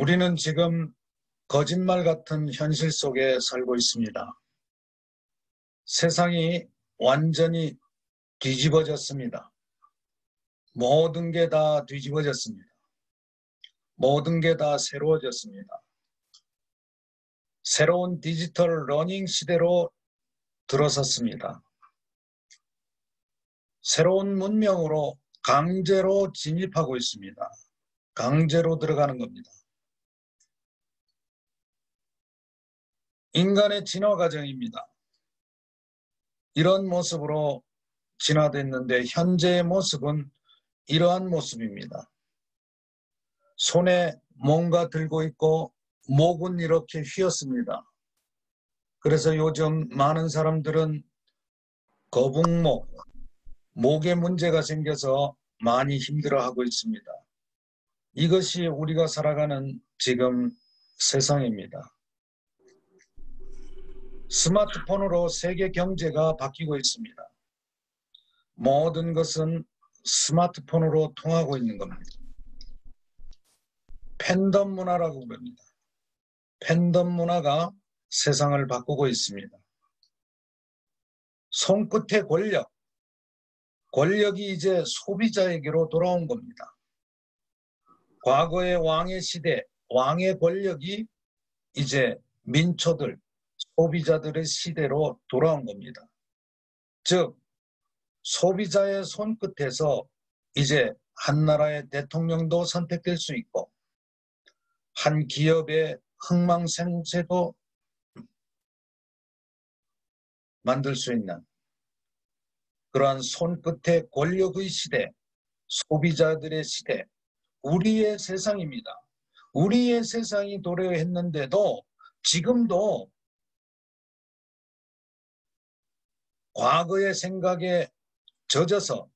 우리는 지금 거짓말 같은 현실 속에 살고 있습니다. 세상이 완전히 뒤집어졌습니다. 모든 게 다 뒤집어졌습니다. 모든 게 다 새로워졌습니다. 새로운 디지털 러닝 시대로 들어섰습니다. 새로운 문명으로 강제로 진입하고 있습니다. 강제로 들어가는 겁니다. 인간의 진화 과정입니다. 이런 모습으로 진화됐는데 현재의 모습은 이러한 모습입니다. 손에 뭔가 들고 있고 목은 이렇게 휘었습니다. 그래서 요즘 많은 사람들은 거북목, 목에 문제가 생겨서 많이 힘들어하고 있습니다. 이것이 우리가 살아가는 지금 세상입니다. 스마트폰으로 세계 경제가 바뀌고 있습니다. 모든 것은 스마트폰으로 통하고 있는 겁니다. 팬덤 문화라고 부릅니다. 팬덤 문화가 세상을 바꾸고 있습니다. 손끝의 권력이 이제 소비자에게로 돌아온 겁니다. 과거의 왕의 시대, 왕의 권력이 이제 민초들, 소비자들의 시대로 돌아온 겁니다. 즉, 소비자의 손끝에서 이제 한 나라의 대통령도 선택될 수 있고 한 기업의 흥망생쇠도 만들 수 있는 그러한 손끝의 권력의 시대, 소비자들의 시대, 우리의 세상입니다. 우리의 세상이 도래했는데도 지금도 과거의 생각에 젖어서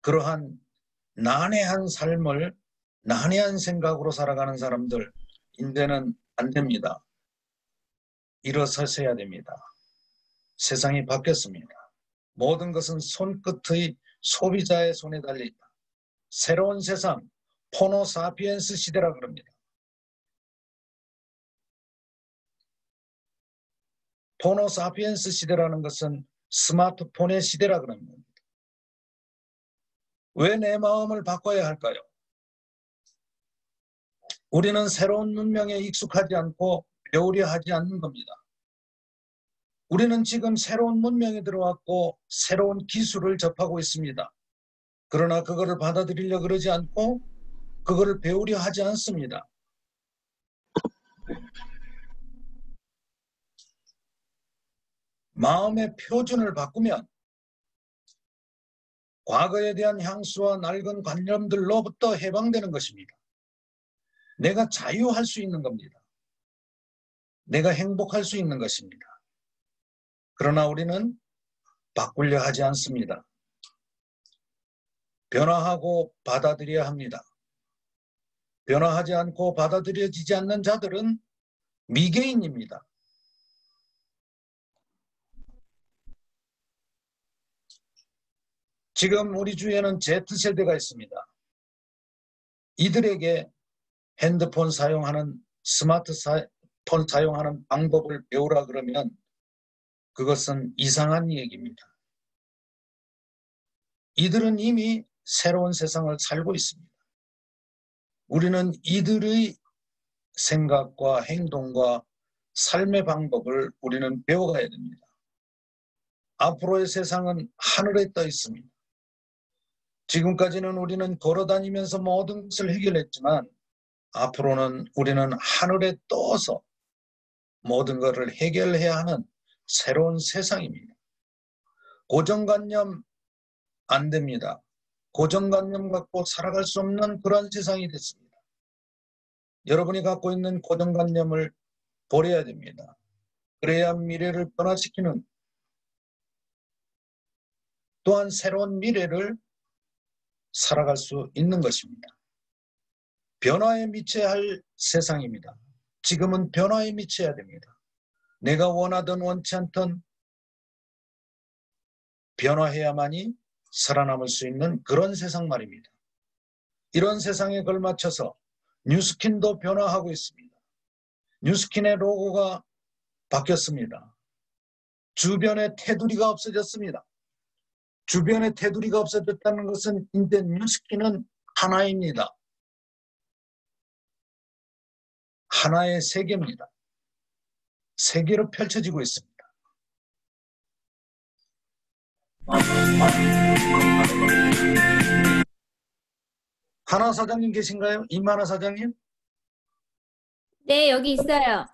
그러한 난해한 삶을 난해한 생각으로 살아가는 사람들 이제는 안 됩니다. 일어서셔야 됩니다. 세상이 바뀌었습니다. 모든 것은 손끝의 소비자의 손에 달려있다. 새로운 세상, 포노사피엔스 시대라 그럽니다. 포노사피엔스 시대라는 것은 스마트폰의 시대라 그럽니다. 왜 내 마음을 바꿔야 할까요? 우리는 새로운 문명에 익숙하지 않고 배우려 하지 않는 겁니다. 우리는 지금 새로운 문명에 들어왔고 새로운 기술을 접하고 있습니다. 그러나 그거를 받아들이려 그러지 않고 그거를 배우려 하지 않습니다. 마음의 표준을 바꾸면 과거에 대한 향수와 낡은 관념들로부터 해방되는 것입니다. 내가 자유할 수 있는 겁니다. 내가 행복할 수 있는 것입니다. 그러나 우리는 바꾸려 하지 않습니다. 변화하고 받아들여야 합니다. 변화하지 않고 받아들여지지 않는 자들은 미개인입니다. 지금 우리 주위에는 Z세대가 있습니다. 이들에게 핸드폰 사용하는 스마트폰 사용하는 방법을 배우라 그러면 그것은 이상한 얘기입니다. 이들은 이미 새로운 세상을 살고 있습니다. 우리는 이들의 생각과 행동과 삶의 방법을 우리는 배워가야 됩니다. 앞으로의 세상은 하늘에 떠 있습니다. 지금까지는 우리는 걸어다니면서 모든 것을 해결했지만 앞으로는 우리는 하늘에 떠서 모든 것을 해결해야 하는 새로운 세상입니다. 고정관념 안 됩니다. 고정관념 갖고 살아갈 수 없는 그런 세상이 됐습니다. 여러분이 갖고 있는 고정관념을 버려야 됩니다. 그래야 미래를 변화시키는 또한 새로운 미래를 살아갈 수 있는 것입니다. 변화에 미쳐야 할 세상입니다. 지금은 변화에 미쳐야 됩니다. 내가 원하든 원치 않든 변화해야만이 살아남을 수 있는 그런 세상 말입니다. 이런 세상에 걸맞춰서 뉴스킨도 변화하고 있습니다. 뉴스킨의 로고가 바뀌었습니다. 주변에 테두리가 없어졌습니다. 주변에 테두리가 없어졌다는 것은 이제 뉴스킨은 하나입니다. 하나의 세계입니다. 세계로 펼쳐지고 있습니다. 하나 사장님 계신가요? 임하나 사장님? 네, 여기 있어요.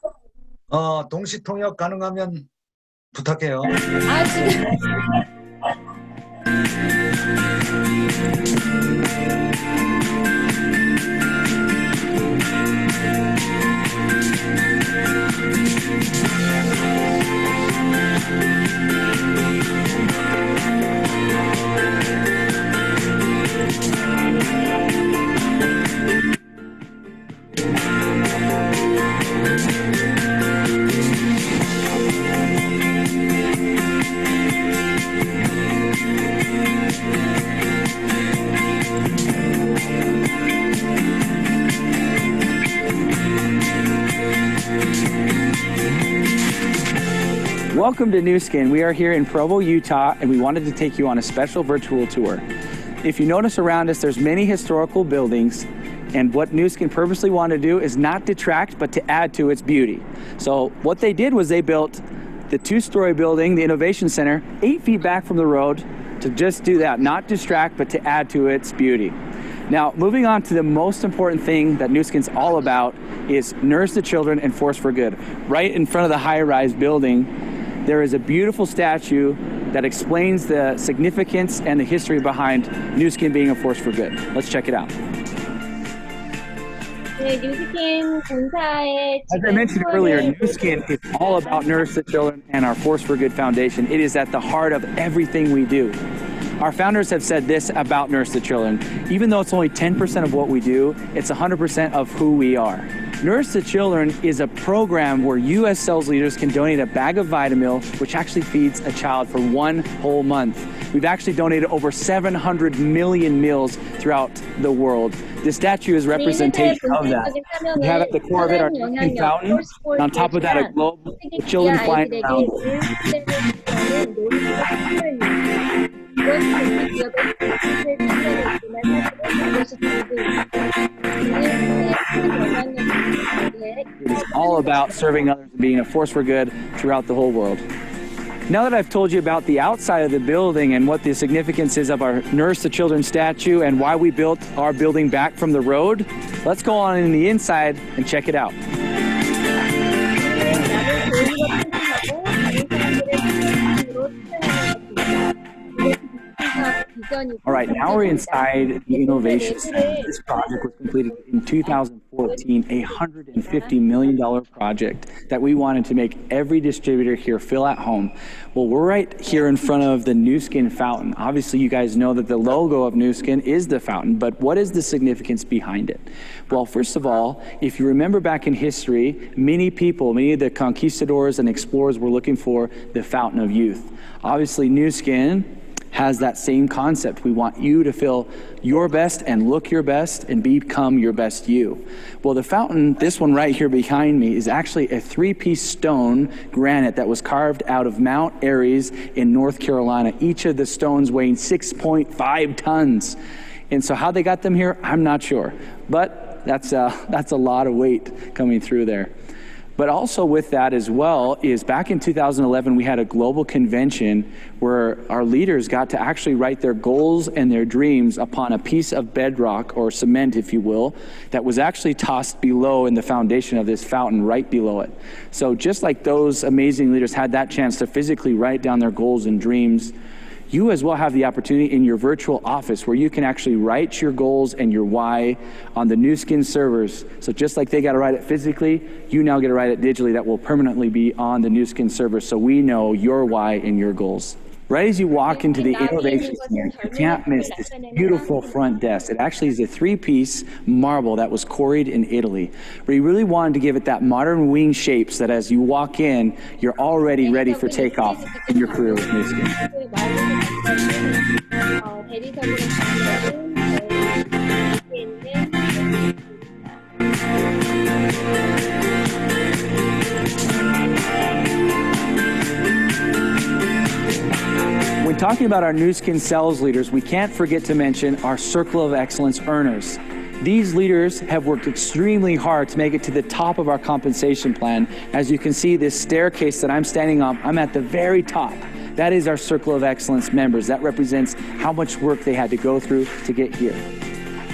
동시 통역 가능하면 부탁해요. 아, 지금. Welcome to Nu Skin. We are here in Provo, Utah, and we wanted to take you on a special virtual tour. If you notice around us, there's many historical buildings, and what Nu Skin purposely wanted to do is not detract, but to add to its beauty. So what they did was they built the two-story building, the Innovation Center, 8 feet back from the road to just do that, not distract, but to add to its beauty. Now, moving on to the most important thing that Nu Skin's all about is Nurse the Children and Force for Good. Right in front of the high-rise building, there is a beautiful statue that explains the significance and the history behind Nu Skin being a force for good. Let's check it out. 네, 뉴스킨 본사의 As I mentioned earlier, Nu Skin is all about Nurse the Children and our Force for Good Foundation. It is at the heart of everything we do. Our founders have said this about Nurse the Children. Even though it's only 10% of what we do, it's 100% of who we are. Nurse the Children is a program where U.S. sales leaders can donate a bag of Vitamil, which actually feeds a child for 1 whole month. We've actually donated over 700 million meals throughout the world. This statue is representation of that. We have at the core of it our Skin fountain, and on top of that a globe with children flying around. It's all about serving others and being a force for good throughout the whole world. Now that I've told you about the outside of the building and what the significance is of our Nurse the Children statue and why we built our building back from the road, let's go on in the inside and check it out. All right, now we're inside the Innovation Center. This project was completed in 2014, a $150 million project that we wanted to make every distributor here feel at home. Well, we're right here in front of the Nu Skin fountain. Obviously, you guys know that the logo of Nu Skin is the fountain, but what is the significance behind it? Well, first of all, if you remember back in history, many of the conquistadors and explorers were looking for the fountain of youth. Obviously, Nu Skin has that same concept. We want you to feel your best and look your best and become your best you. Well, the fountain, this one right here behind me, is actually a 3-piece stone granite that was carved out of Mount Aries in North Carolina, each of the stones weighing 6.5 tons. And so how they got them here, I'm not sure. But that's a lot of weight coming through there. But also with that as well is back in 2011, we had a global convention where our leaders got to actually write their goals and their dreams upon a piece of bedrock or cement, if you will, that was actually tossed below in the foundation of this fountain right below it. So just like those amazing leaders had that chance to physically write down their goals and dreams, you as well have the opportunity in your virtual office where you can actually write your goals and your why on the Nu Skin servers. So just like they got to write it physically, you now get to write it digitally. That will permanently be on the Nu Skin server so we know your why and your goals. Right as you walk into the Innovation Center, you can't miss this beautiful front desk. It actually is a 3-piece marble that was quarried in Italy. We really wanted to give it that modern wing shape so that as you walk in, you're already ready for takeoff in your career with Nu Skin. talking about our Nu Skin sales leaders, we can't forget to mention our Circle of Excellence earners. These leaders have worked extremely hard to make it to the top of our compensation plan. As you can see, this staircase that I'm standing on, I'm at the very top. That is our Circle of Excellence members. That represents how much work they had to go through to get here.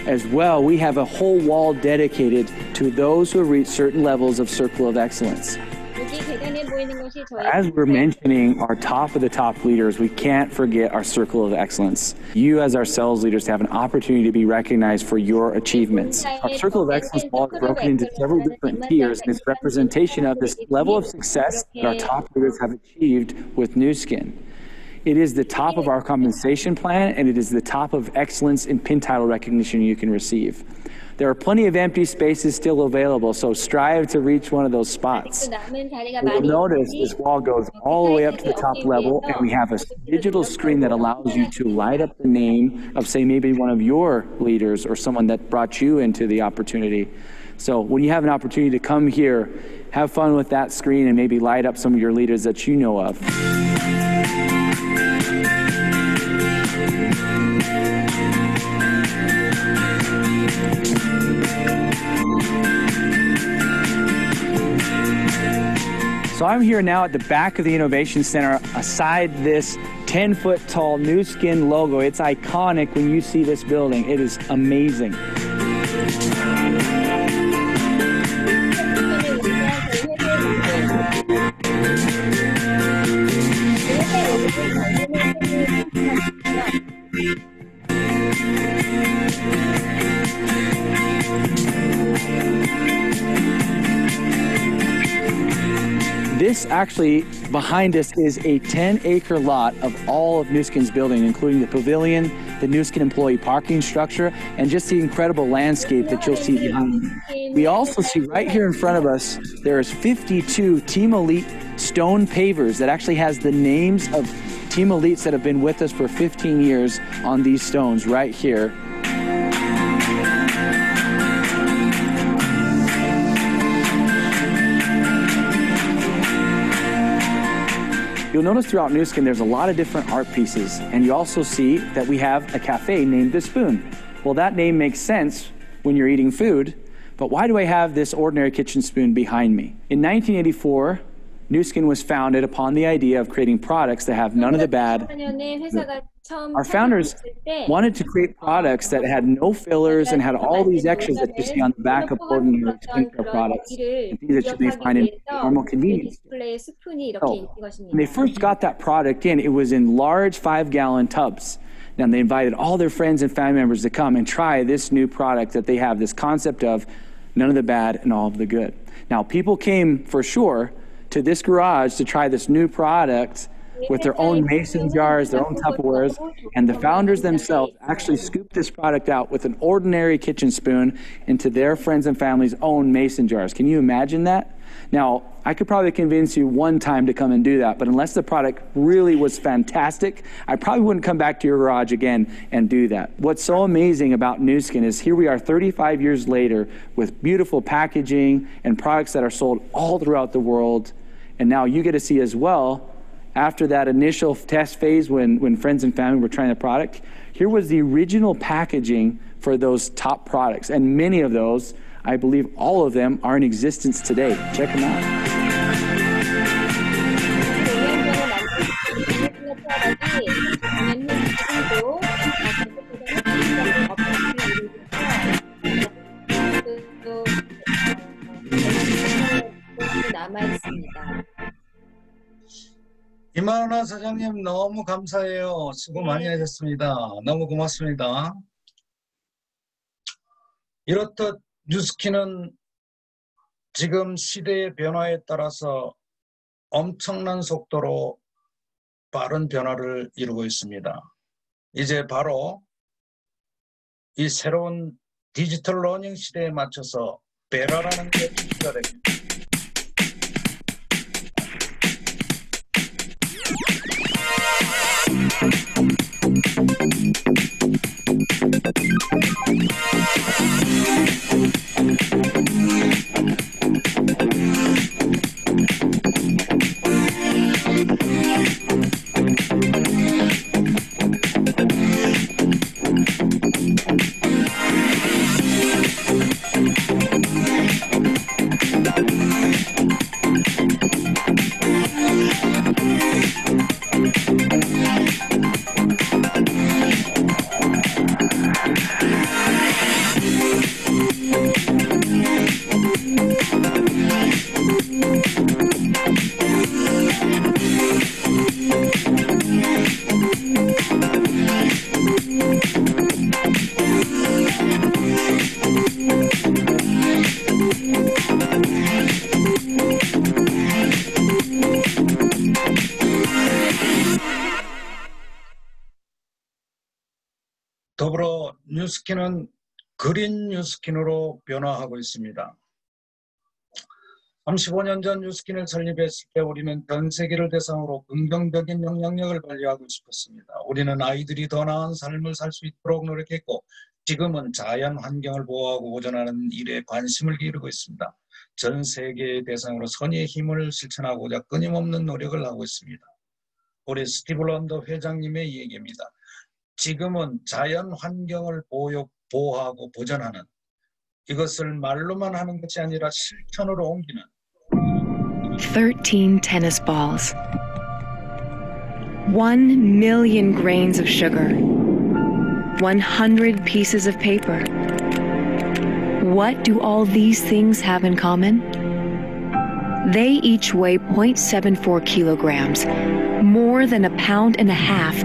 As well, we have a whole wall dedicated to those who reach certain levels of Circle of Excellence. 여기 계단에 보이는 것이 저희 As we're mentioning our top of the top leaders, we can't forget our Circle of Excellence. You as our sales leaders have an opportunity to be recognized for your achievements. Our Circle of Excellence wall is broken into several different tiers, and it's representation of this level of success that our top leaders have achieved with Nu Skin. It is the top of our compensation plan, and it is the top of excellence in pin title recognition you can receive. There are plenty of empty spaces still available, so strive to reach one of those spots. You'll notice this wall goes all the way up to the top level, and we have a digital screen that allows you to light up the name of, say, maybe one of your leaders or someone that brought you into the opportunity. So when you have an opportunity to come here, have fun with that screen and maybe light up some of your leaders that you know of. So I'm here now at the back of the Innovation Center, aside this 10-foot tall Nu Skin logo. It's iconic when you see this building. It is amazing. This actually, behind us, is a 10-acre lot of all of Nu Skin's building, including the pavilion, the Nu Skin employee parking structure, and just the incredible landscape that you'll see behind me. We also see right here in front of us, there's 52 Team Elite stone pavers that actually has the names of Team Elites that have been with us for 15 years on these stones right here. You'll notice throughout Nu Skin there's a lot of different art pieces, and you also see that we have a cafe named The Spoon. Well, that name makes sense when you're eating food, but why do I have this ordinary kitchen spoon behind me? In 1984, Nu Skin was founded upon the idea of creating products that have none of the bad. Our founders wanted to create products that had no fillers and had all these extras that you see on the back of ordinary skincare products, and things that you may find in normal convenience stores. So, when they first got that product in, it was in large 5-gallon tubs. Now, they invited all their friends and family members to come and try this new product that they have, this concept of none of the bad and all of the good. Now, people came for sure to this garage to try this new product with their own mason jars, their own Tupperwares, and the founders themselves actually scooped this product out with an ordinary kitchen spoon into their friends and family's own mason jars. Can you imagine that? Now, I could probably convince you one time to come and do that, but unless the product really was fantastic, I probably wouldn't come back to your garage again and do that. What's so amazing about Nu Skin is here we are 35 years later with beautiful packaging and products that are sold all throughout the world, and now you get to see as well, after that initial test phase when friends and family were trying the product, here was the original packaging for those top products. And many of those, I believe all of them, are in existence today. Check them out. 이만화 사장님 너무 감사해요. 수고 많이 하셨습니다. 너무 고맙습니다. 이렇듯 Nu Skin은 지금 시대의 변화에 따라서 엄청난 속도로 빠른 변화를 이루고 있습니다. 이제 바로 이 새로운 디지털 러닝 시대에 맞춰서 베라라는 게 출시가 됩니다. 뉴스킨은 그린 뉴스킨으로 변화하고 있습니다. 35년 전 뉴스킨을 설립했을 때 우리는 전 세계를 대상으로 긍정적인 영향력을 발휘하고 싶었습니다. 우리는 아이들이 더 나은 삶을 살 수 있도록 노력했고 지금은 자연 환경을 보호하고 보존하는 일에 관심을 기울이고 있습니다. 전 세계의 대상으로 선의의 힘을 실천하고자 끊임없는 노력을 하고 있습니다. 우리 스티브 런더 회장님의 얘기입니다. 지금은 자연 환경을 보호하고 보존하는 이것을 말로만 하는 것이 아니라 실천으로 옮기는 13 tennis balls, 1 million grains of sugar, 100 pieces of paper. What do all these things have in common? They each weigh 0.74 kilograms, more than 1.5 pounds,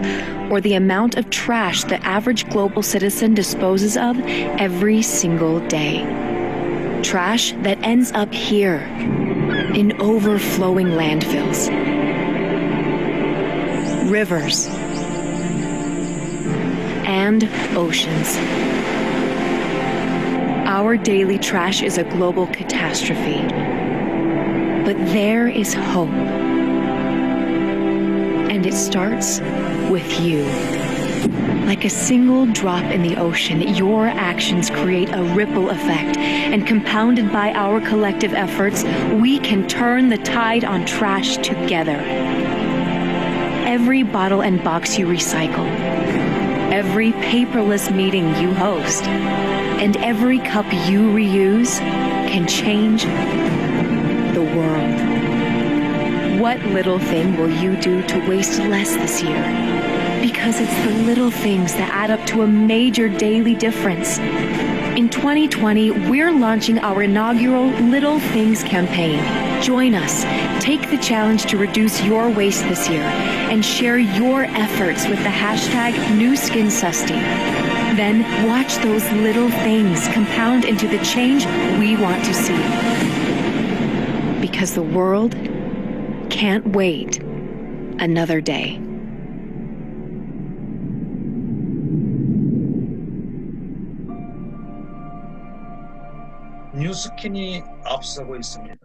or the amount of trash the average global citizen disposes of every single day. Trash that ends up here, in overflowing landfills, rivers, and oceans. Our daily trash is a global catastrophe, but there is hope. And it starts with you. Like a single drop in the ocean, your actions create a ripple effect, and compounded by our collective efforts, we can turn the tide on trash together. Every bottle and box you recycle, every paperless meeting you host, and every cup you reuse can change the world. What little thing will you do to waste less this year? Because it's the little things that add up to a major daily difference. In 2020, we're launching our inaugural Little Things campaign. Join us. Take the challenge to reduce your waste this year and share your efforts with the hashtag #NewSkinSusty. Then watch those little things compound into the change we want to see. Because the world can't wait another day. 뉴스킨이 앞서고 있습니다.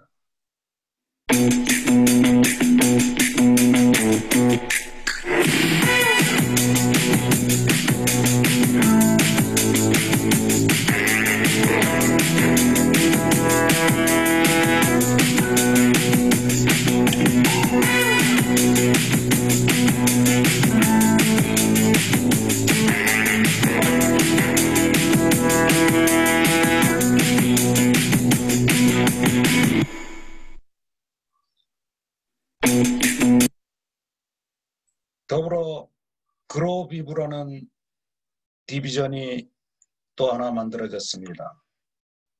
더불어 그로비브라는 디비전이 또 하나 만들어졌습니다.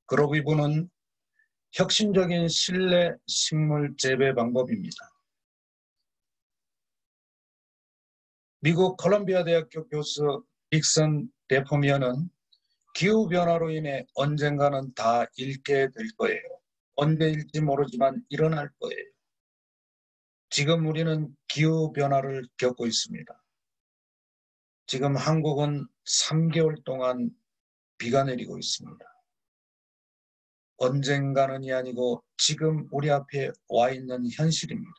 그로비브는 혁신적인 실내 식물 재배 방법입니다. 미국 콜롬비아 대학교 교수 딕슨 데포미어는 기후변화로 인해 언젠가는 다 잃게 될 거예요. 언제일지 모르지만 일어날 거예요. 지금 우리는 기후변화를 겪고 있습니다. 지금 한국은 3개월 동안 비가 내리고 있습니다. 언젠가는이 아니고 지금 우리 앞에 와 있는 현실입니다.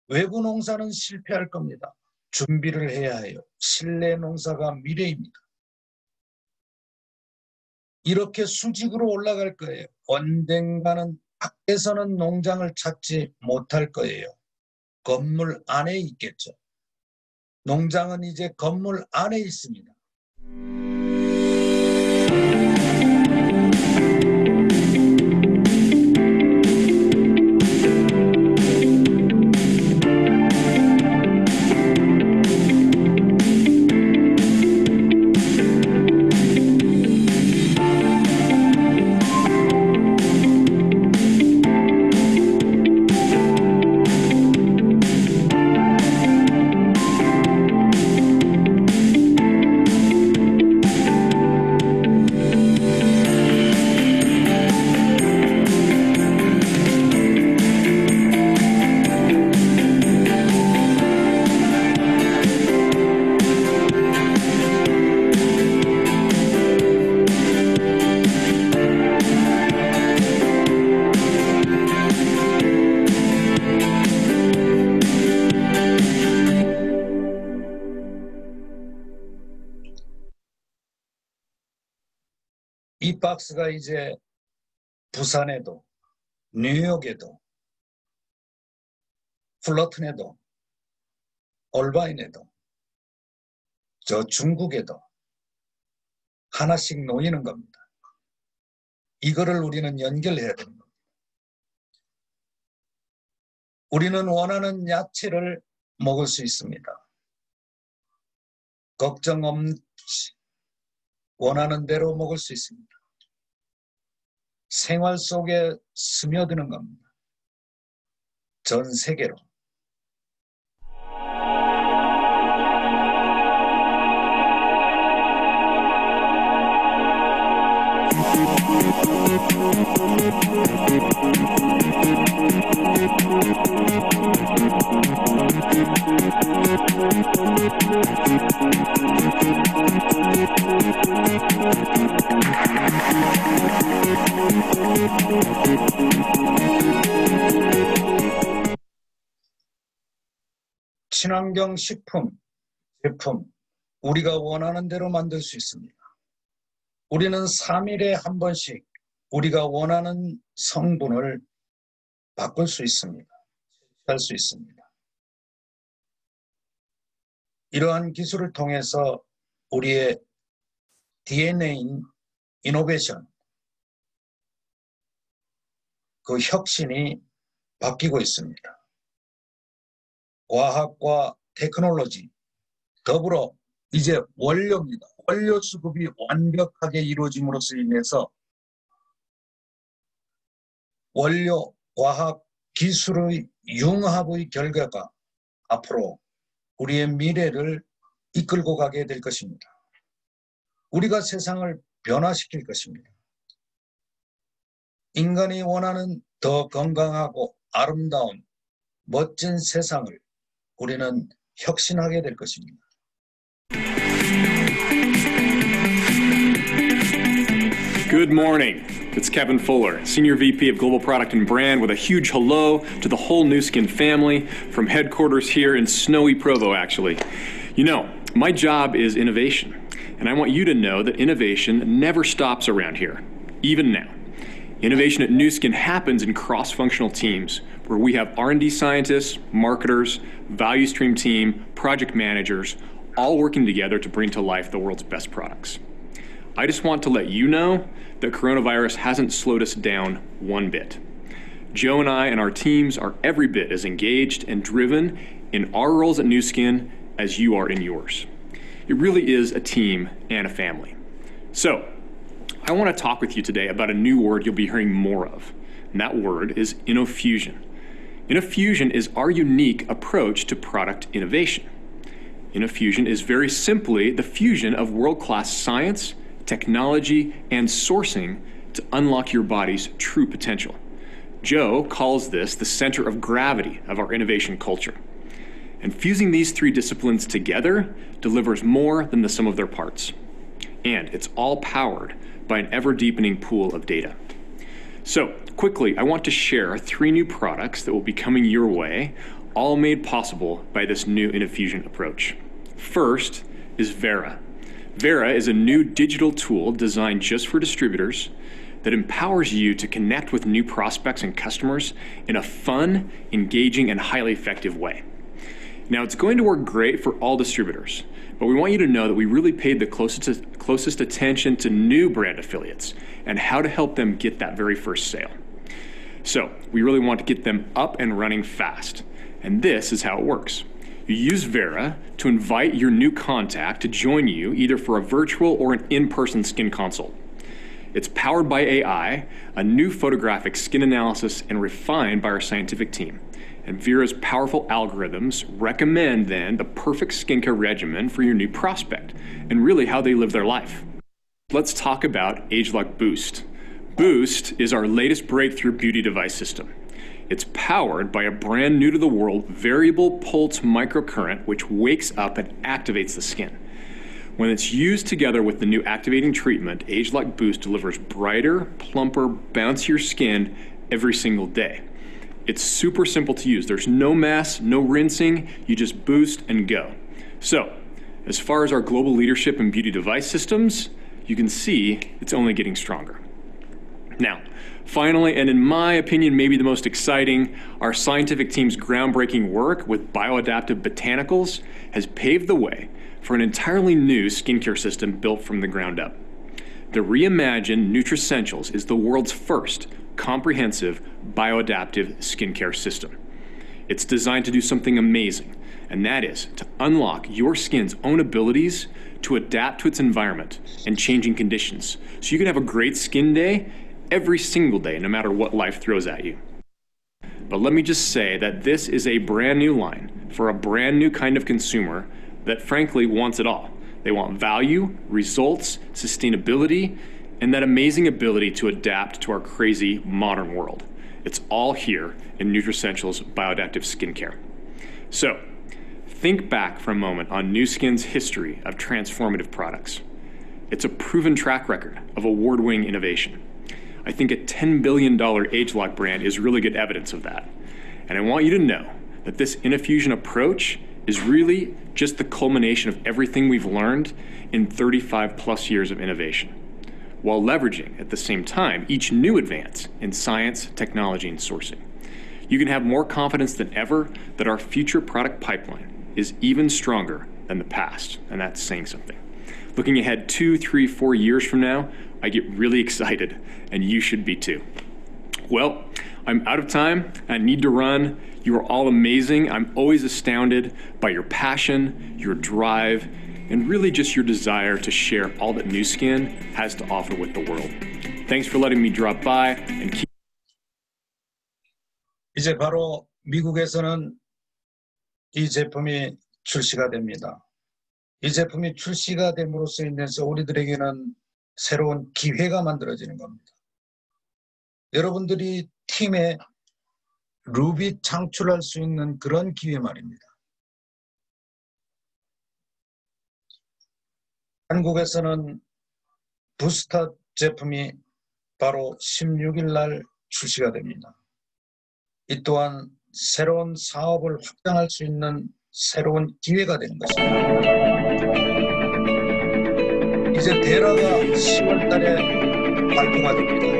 외부 농사는 실패할 겁니다. 준비를 해야 해요. 실내 농사가 미래입니다. 이렇게 수직으로 올라갈 거예요. 언젠가는 밖에서는 농장을 찾지 못할 거예요. 건물 안에 있겠죠. 농장은 이제 건물 안에 있습니다. 박스가 이제 부산에도, 뉴욕에도, 플러튼에도, 올바인에도, 저 중국에도 하나씩 놓이는 겁니다. 이거를 우리는 연결해야 되는 겁니다. 우리는 원하는 야채를 먹을 수 있습니다. 걱정 없이 원하는 대로 먹을 수 있습니다. 생활 속에 스며드는 겁니다. 전 세계로. 친환경 식품, 제품, 우리가 원하는 대로 만들 수 있습니다. 우리는 3일에 한 번씩 우리가 원하는 성분을 바꿀 수 있습니다. 할 수 있습니다. 이러한 기술을 통해서 우리의 DNA인 이노베이션, 그 혁신이 바뀌고 있습니다. 과학과 테크놀로지, 더불어 이제 원료입니다. 원료 수급이 완벽하게 이루어짐으로써 인해서 원료, 과학, 기술의 융합의 결과가 앞으로 우리의 미래를 이끌고 가게 될 것입니다. 우리가 세상을 변화시킬 것입니다. 인간이 원하는 더 건강하고 아름다운 멋진 세상을 우리는 혁신하게 될 것입니다. Good morning. It's Kevin Fuller, Senior VP of Global Product and Brand, with a huge hello to the whole Nu Skin family from headquarters here in snowy Provo, actually. You know, my job is innovation, and I want you to know that innovation never stops around here, even now. Innovation at Nu Skin happens in cross-functional teams where we have R&D scientists, marketers, value stream team, project managers, all working together to bring to life the world's best products. I just want to let you know that coronavirus hasn't slowed us down one bit. Joe and I and our teams are every bit as engaged and driven in our roles at Nu Skin as you are in yours. It really is a team and a family. So, I want to talk with you today about a new word you'll be hearing more of, and that word is InnoFusion. InnoFusion is our unique approach to product innovation. InnoFusion is very simply the fusion of world-class science, technology, and sourcing to unlock your body's true potential. Joe calls this the center of gravity of our innovation culture. And fusing these three disciplines together delivers more than the sum of their parts. And it's all powered by an ever-deepening pool of data. So, quickly, I want to share 3 new products that will be coming your way, all made possible by this new InnoFusion approach. First is Vera. Vera is a new digital tool designed just for distributors that empowers you to connect with new prospects and customers in a fun, engaging, and highly effective way. Now, it's going to work great for all distributors, but we want you to know that we really paid the closest attention to new brand affiliates and how to help them get that very first sale. So, we really want to get them up and running fast, and this is how it works. You use Vera to invite your new contact to join you either for a virtual or an in-person skin consult. It's powered by AI, a new photographic skin analysis, and refined by our scientific team. And Vera's powerful algorithms recommend then the perfect skincare regimen for your new prospect and really how they live their life. Let's talk about ageLOC Boost. Boost is our latest breakthrough beauty device system. It's powered by a brand new to the world variable pulse microcurrent which wakes up and activates the skin. When it's used together with the new activating treatment, ageLOC Boost delivers brighter, plumper, bouncier skin every single day. It's super simple to use. There's no mess, no rinsing, you just boost and go. So, as far as our global leadership in beauty device systems, you can see it's only getting stronger. Now, finally, and in my opinion, maybe the most exciting, our scientific team's groundbreaking work with bioadaptive botanicals has paved the way for an entirely new skincare system built from the ground up. The reimagined Nutricentials is the world's first comprehensive bioadaptive skincare system. It's designed to do something amazing, and that is to unlock your skin's own abilities to adapt to its environment and changing conditions, so you can have a great skin day every single day, no matter what life throws at you. But let me just say that this is a brand new line for a brand new kind of consumer that frankly wants it all. They want value, results, sustainability, and that amazing ability to adapt to our crazy modern world. It's all here in Nutricentials Bioadaptive Skincare. So, think back for a moment on Nu Skin's history of transformative products. It's a proven track record of award-winning innovation. I think a $10 billion ageLOC brand is really good evidence of that. And I want you to know that this infusion approach is really just the culmination of everything we've learned in 35 plus years of innovation, while leveraging at the same time each new advance in science, technology, and sourcing. You can have more confidence than ever that our future product pipeline is even stronger than the past, and that's saying something. Looking ahead 2, 3, 4 years from now, I get really excited, and you should be too. Well, I'm out of time. I need to run. You are all amazing. I'm always astounded by your passion, your drive, and really just your desire to share all that Nu Skin has to offer with the world. Thanks for letting me drop by and keep. 이제 바로 미국에서는 이 제품이 출시가 됩니다. 이 제품이 출시가 됨으로써 인해서 우리들에게는 새로운 기회가 만들어지는 겁니다. 여러분들이 팀에 루비 창출할 수 있는 그런 기회 말입니다. 한국에서는 부스터 제품이 바로 16일 날 출시가 됩니다. 이 또한 새로운 사업을 확장할 수 있는 새로운 기회가 되는 것입니다. 이제 데라가 10월 달에 발표가 됩니다.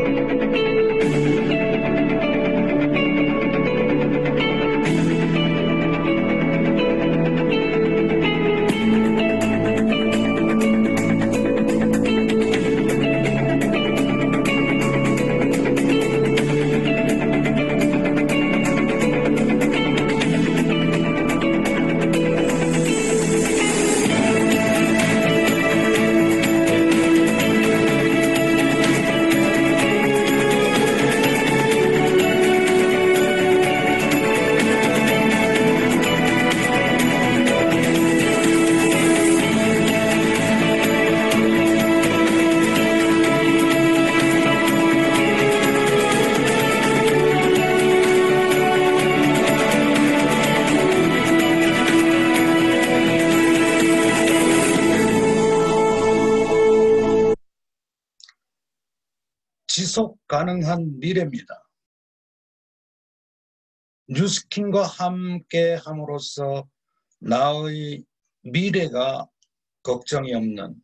지속 가능한 미래입니다. Nu Skin과 함께 함으로써 나의 미래가 걱정이 없는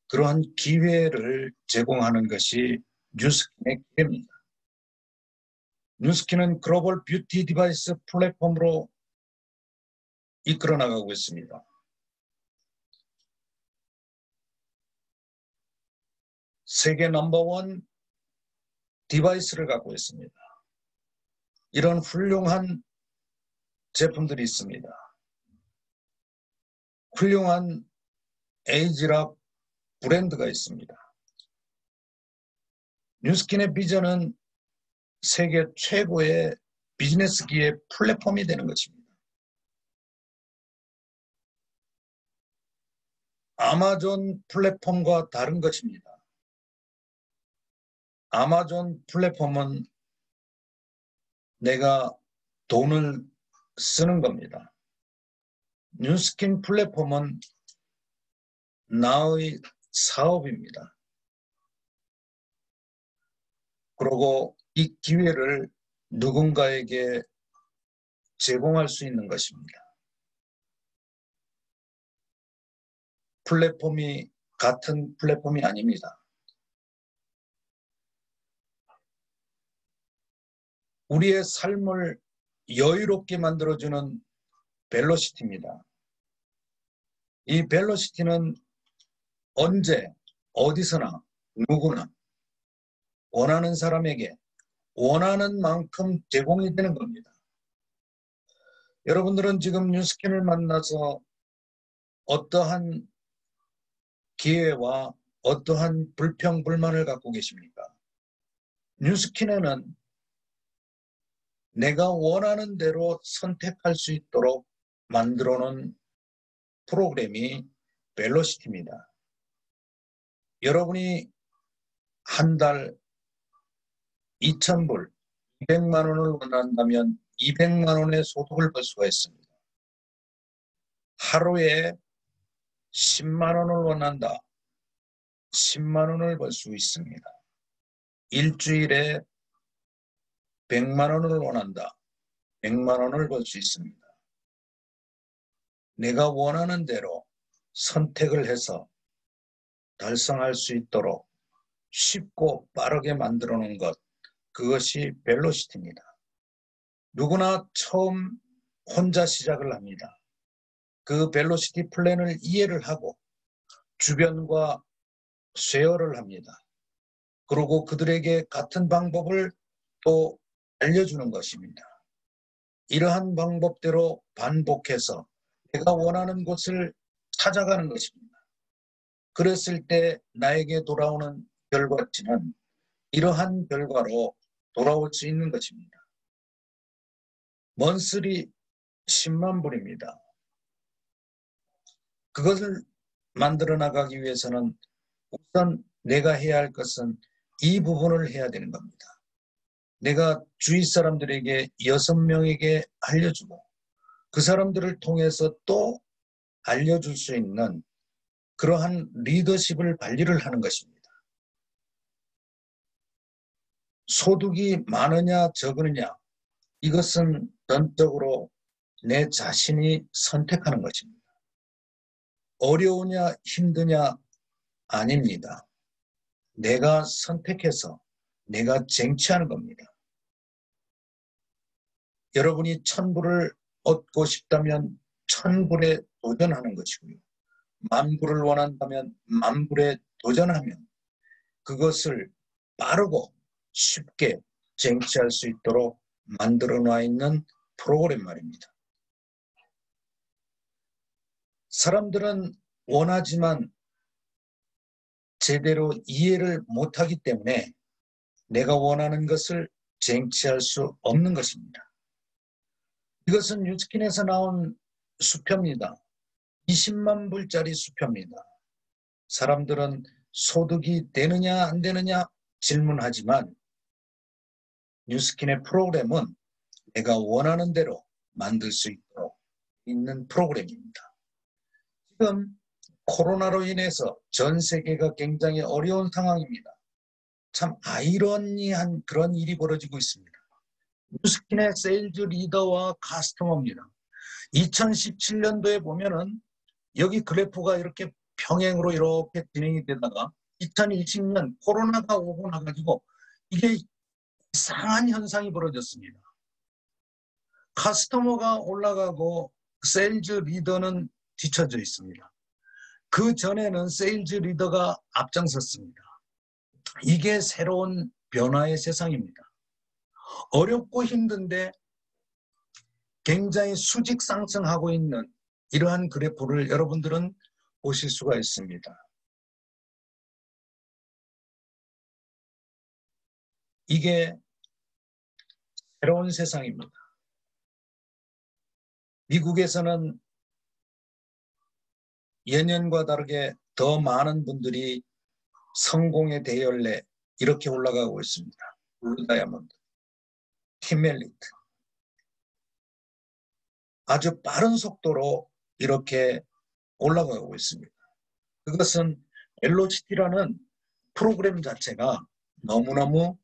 그러한 기회를 제공하는 것이 Nu Skin의 기회입니다. Nu Skin은 글로벌 뷰티 디바이스 플랫폼으로 이끌어 나가고 있습니다. 세계 넘버원 디바이스를 갖고 있습니다. 이런 훌륭한 제품들이 있습니다. 훌륭한 에이지락 브랜드가 있습니다. Nu Skin의 비전은 세계 최고의 비즈니스기의 플랫폼이 되는 것입니다. 아마존 플랫폼과 다른 것입니다. 아마존 플랫폼은 내가 돈을 쓰는 겁니다. Nu Skin 플랫폼은 나의 사업입니다. 그리고 이 기회를 누군가에게 제공할 수 있는 것입니다. 플랫폼이 같은 플랫폼이 아닙니다. 우리의 삶을 여유롭게 만들어주는 벨로시티입니다. 이 벨로시티는 언제 어디서나 누구나 원하는 사람에게 원하는 만큼 제공이 되는 겁니다. 여러분들은 지금 뉴스킨을 만나서 어떠한 기회와 어떠한 불평, 불만을 갖고 계십니까? 뉴스킨에는 내가 원하는 대로 선택할 수 있도록 만들어 놓은 프로그램이 벨로시티입니다. 여러분이 한 달 2,000불, 200만 원을 원한다면 200만 원의 소득을 벌 수가 있습니다. 하루에 10만 원을 원한다. 10만 원을 벌 수 있습니다. 일주일에 100만 원을 원한다. 100만 원을 벌 수 있습니다. 내가 원하는 대로 선택을 해서 달성할 수 있도록 쉽고 빠르게 만들어 놓은 것, 그것이 벨로시티입니다. 누구나 처음 혼자 시작을 합니다. 그 벨로시티 플랜을 이해를 하고 주변과 쉐어를 합니다. 그리고 그들에게 같은 방법을 또 알려주는 것입니다. 이러한 방법대로 반복해서 내가 원하는 곳을 찾아가는 것입니다. 그랬을 때 나에게 돌아오는 결과치는 이러한 결과로 돌아올 수 있는 것입니다. 먼슬이 10만 불입니다. 그것을 만들어 나가기 위해서는 우선 내가 해야 할 것은 이 부분을 해야 되는 겁니다. 내가 주위 사람들에게 6명에게 알려주고 그 사람들을 통해서 또 알려줄 수 있는 그러한 리더십을 발휘를 하는 것입니다. 소득이 많으냐 적으느냐, 이것은 전적으로 내 자신이 선택하는 것입니다. 어려우냐 힘드냐 아닙니다. 내가 선택해서 내가 쟁취하는 겁니다. 여러분이 1,000불을 얻고 싶다면 1,000불에 도전하는 것이고요. 10,000불을 원한다면 10,000불에 도전하면 그것을 빠르고 쉽게 쟁취할 수 있도록 만들어 놔 있는 프로그램 말입니다. 사람들은 원하지만 제대로 이해를 못하기 때문에 내가 원하는 것을 쟁취할 수 없는 것입니다. 이것은 뉴스킨에서 나온 수표입니다. 20만 불짜리 수표입니다. 사람들은 소득이 되느냐 안 되느냐 질문하지만 뉴스킨의 프로그램은 내가 원하는 대로 만들 수 있도록 있는 프로그램입니다. 지금 코로나로 인해서 전 세계가 굉장히 어려운 상황입니다. 참 아이러니한 그런 일이 벌어지고 있습니다. 뉴스킨의 세일즈 리더와 카스터머입니다. 2017년도에 보면은 여기 그래프가 이렇게 평행으로 이렇게 진행이 되다가 2020년 코로나가 오고 나가지고 이게 이상한 현상이 벌어졌습니다. 카스터머가 올라가고 세일즈 리더는 뒤처져 있습니다. 그 전에는 세일즈 리더가 앞장섰습니다. 이게 새로운 변화의 세상입니다. 어렵고 힘든데 굉장히 수직 상승하고 있는 이러한 그래프를 여러분들은 보실 수가 있습니다. 이게 새로운 세상입니다. 미국에서는 예년과 다르게 더 많은 분들이 성공의 대열에 이렇게 올라가고 있습니다. 블루 다이아몬드, 팀멜리트. 아주 빠른 속도로 이렇게 올라가고 있습니다. 그것은 벨로시티라는 프로그램 자체가 너무너무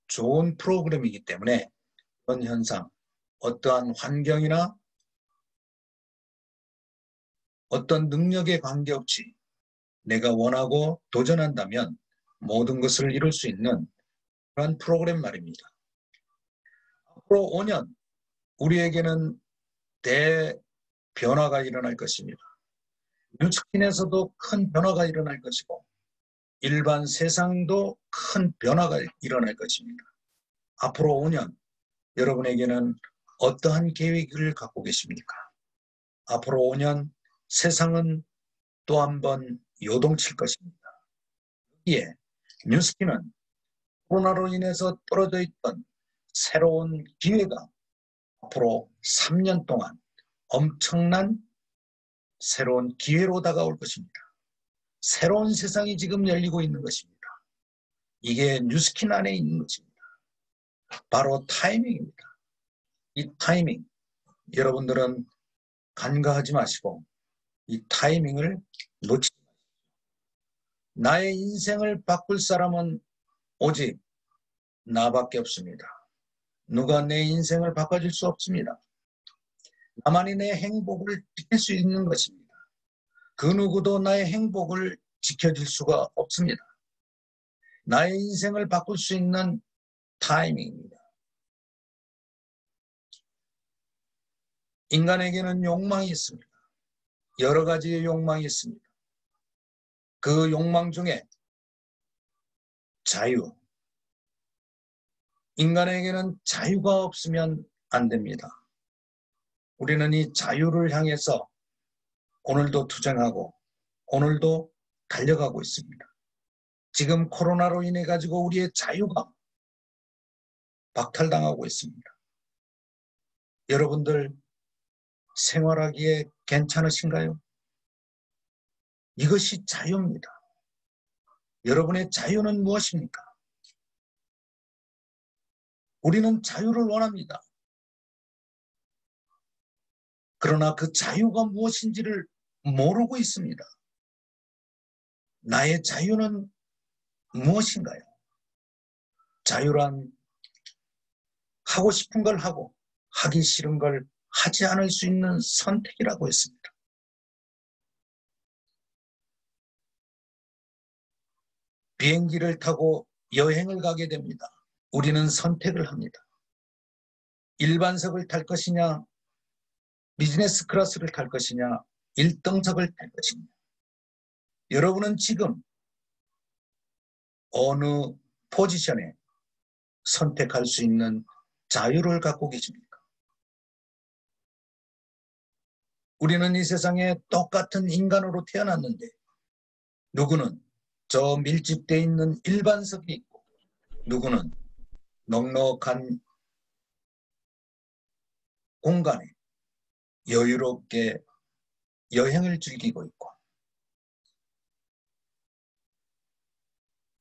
좋은 프로그램이기 때문에 그런 현상, 어떠한 환경이나 어떤 능력에 관계없이 내가 원하고 도전한다면 모든 것을 이룰 수 있는 그런 프로그램 말입니다. 앞으로 5년 우리에게는 대변화가 일어날 것입니다. 뉴스킨에서도 큰 변화가 일어날 것이고 일반 세상도 큰 변화가 일어날 것입니다. 앞으로 5년 여러분에게는 어떠한 계획을 갖고 계십니까? 앞으로 5년 세상은 또 한 번 요동칠 것입니다. 여기에 뉴스킨은 코로나로 인해서 떨어져 있던 새로운 기회가 앞으로 3년 동안 엄청난 새로운 기회로 다가올 것입니다. 새로운 세상이 지금 열리고 있는 것입니다. 이게 뉴스킨 안에 있는 것입니다. 바로 타이밍입니다. 이 타이밍, 여러분들은 간과하지 마시고 이 타이밍을 놓치지 마십시오. 나의 인생을 바꿀 사람은 오직 나밖에 없습니다. 누가 내 인생을 바꿔줄 수 없습니다. 나만이 내 행복을 지킬 수 있는 것입니다. 그 누구도 나의 행복을 지켜줄 수가 없습니다. 나의 인생을 바꿀 수 있는 타이밍입니다. 인간에게는 욕망이 있습니다. 여러 가지의 욕망이 있습니다. 그 욕망 중에 자유. 인간에게는 자유가 없으면 안 됩니다. 우리는 이 자유를 향해서 오늘도 투쟁하고 오늘도 달려가고 있습니다. 지금 코로나로 인해 가지고 우리의 자유가 박탈당하고 있습니다. 여러분들 생활하기에 괜찮으신가요? 이것이 자유입니다. 여러분의 자유는 무엇입니까? 우리는 자유를 원합니다. 그러나 그 자유가 무엇인지를 모르고 있습니다. 나의 자유는 무엇인가요? 자유란 하고 싶은 걸 하고 하기 싫은 걸 하지 않을 수 있는 선택이라고 했습니다. 비행기를 타고 여행을 가게 됩니다. 우리는 선택을 합니다. 일반석을 탈 것이냐, 비즈니스 클래스를 탈 것이냐, 1등석을 탈 것이냐. 여러분은 지금 어느 포지션에 선택할 수 있는 자유를 갖고 계십니까? 우리는 이 세상에 똑같은 인간으로 태어났는데 누구는 저 밀집되어 있는 일반석이 있고 누구는 넉넉한 공간에 여유롭게 여행을 즐기고 있고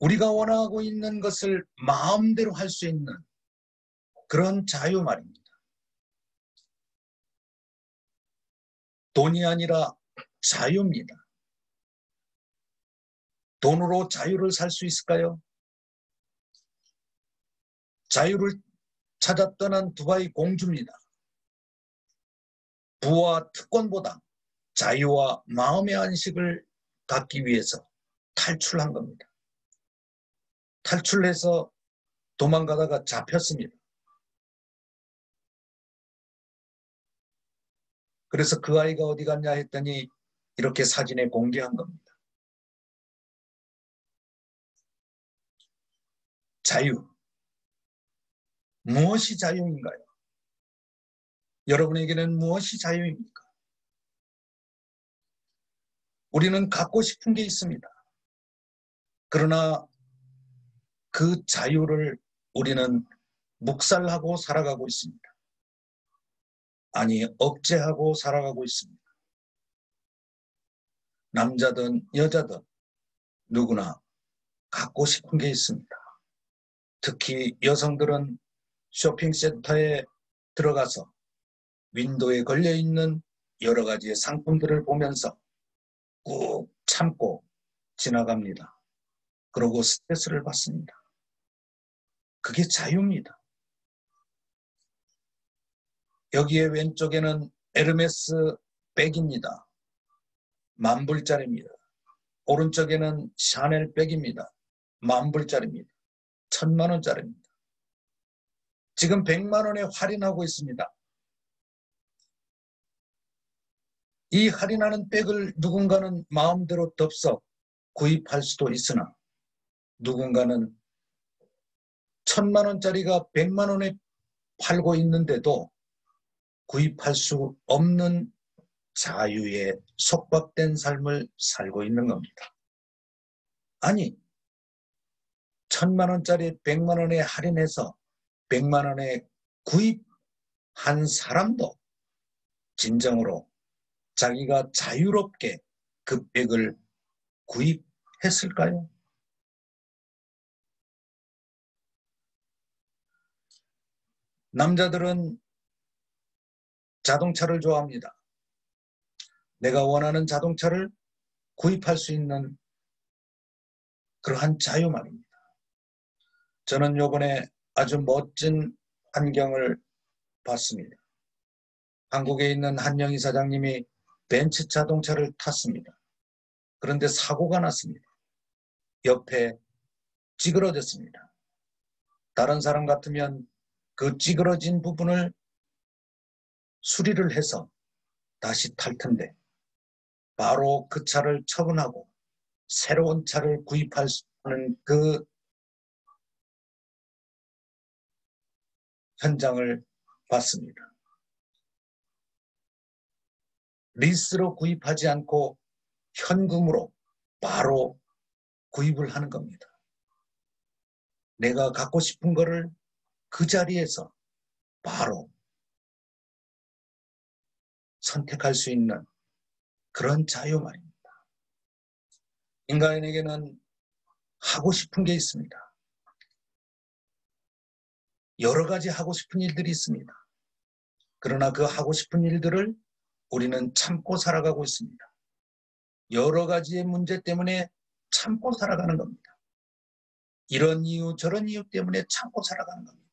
우리가 원하고 있는 것을 마음대로 할 수 있는 그런 자유 말입니다. 돈이 아니라 자유입니다. 돈으로 자유를 살 수 있을까요? 자유를 찾아 떠난 두바이 공주입니다. 부와 특권보다 자유와 마음의 안식을 갖기 위해서 탈출한 겁니다. 탈출해서 도망가다가 잡혔습니다. 그래서 그 아이가 어디 갔냐 했더니 이렇게 사진에 공개한 겁니다. 자유. 무엇이 자유인가요? 여러분에게는 무엇이 자유입니까? 우리는 갖고 싶은 게 있습니다. 그러나 그 자유를 우리는 묵살하고 살아가고 있습니다. 아니, 억제하고 살아가고 있습니다. 남자든 여자든 누구나 갖고 싶은 게 있습니다. 특히 여성들은 쇼핑센터에 들어가서 윈도우에 걸려있는 여러 가지의 상품들을 보면서 꾹 참고 지나갑니다. 그러고 스트레스를 받습니다. 그게 자유입니다. 여기에 왼쪽에는 에르메스 백입니다. 10,000불짜리입니다. 오른쪽에는 샤넬백입니다. 10,000불짜리입니다. 1,000,000원짜리입니다. 지금 100만 원에 할인하고 있습니다. 이 할인하는 백을 누군가는 마음대로 덥석 구입할 수도 있으나 누군가는 1,000만 원짜리가 100만 원에 팔고 있는데도 구입할 수 없는 자유에 속박된 삶을 살고 있는 겁니다. 아니, 1,000만 원짜리 100만 원에 할인해서 100만 원에 구입한 사람도 진정으로 자기가 자유롭게 그 백을 구입했을까요? 남자들은 자동차를 좋아합니다. 내가 원하는 자동차를 구입할 수 있는 그러한 자유 말입니다. 저는 이번에 아주 멋진 환경을 봤습니다. 한국에 있는 한영희 사장님이 벤츠 자동차를 탔습니다. 그런데 사고가 났습니다. 옆에 찌그러졌습니다. 다른 사람 같으면 그 찌그러진 부분을 수리를 해서 다시 탈 텐데 바로 그 차를 처분하고 새로운 차를 구입할 수 있는 그 현장을 봤습니다. 리스로 구입하지 않고 현금으로 바로 구입을 하는 겁니다. 내가 갖고 싶은 거를 그 자리에서 바로 선택할 수 있는 그런 자유 말입니다. 인간에게는 하고 싶은 게 있습니다. 여러 가지 하고 싶은 일들이 있습니다. 그러나 그 하고 싶은 일들을 우리는 참고 살아가고 있습니다. 여러 가지의 문제 때문에 참고 살아가는 겁니다. 이런 이유 저런 이유 때문에 참고 살아가는 겁니다.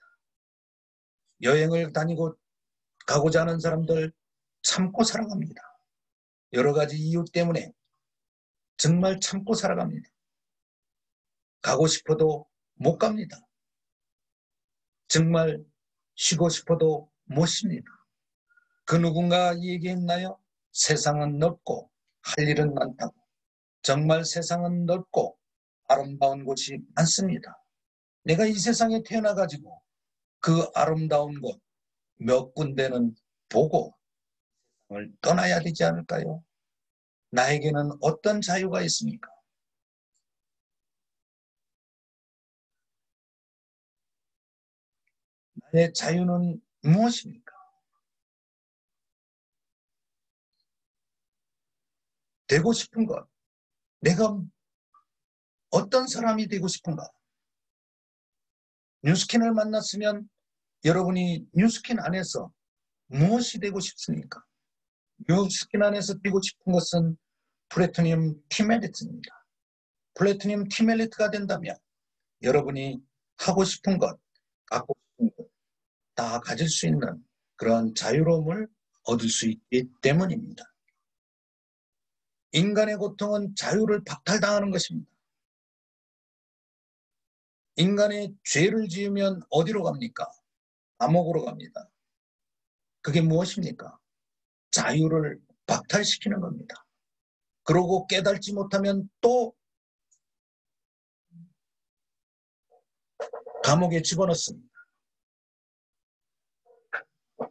여행을 다니고 가고자 하는 사람들 참고 살아갑니다. 여러 가지 이유 때문에 정말 참고 살아갑니다. 가고 싶어도 못 갑니다. 정말 쉬고 싶어도 못 쉽니다. 그 누군가 얘기했나요? 세상은 넓고 할 일은 많다고. 정말 세상은 넓고 아름다운 곳이 많습니다. 내가 이 세상에 태어나가지고 그 아름다운 곳 몇 군데는 보고 세상을 떠나야 되지 않을까요? 나에게는 어떤 자유가 있습니까? 나의 자유는 무엇입니까? 되고 싶은 것, 내가 어떤 사람이 되고 싶은가? 뉴스킨을 만났으면 여러분이 뉴스킨 안에서 무엇이 되고 싶습니까? 뉴스킨 안에서 되고 싶은 것은 플래티늄 티멜리트입니다. 플래티늄 티멜리트가 된다면 여러분이 하고 싶은 것, 갖고 싶은 것 다 가질 수 있는 그런 자유로움을 얻을 수 있기 때문입니다. 인간의 고통은 자유를 박탈당하는 것입니다. 인간의 죄를 지으면 어디로 갑니까? 감옥으로 갑니다. 그게 무엇입니까? 자유를 박탈시키는 겁니다. 그러고 깨달지 못하면 또 감옥에 집어넣습니다.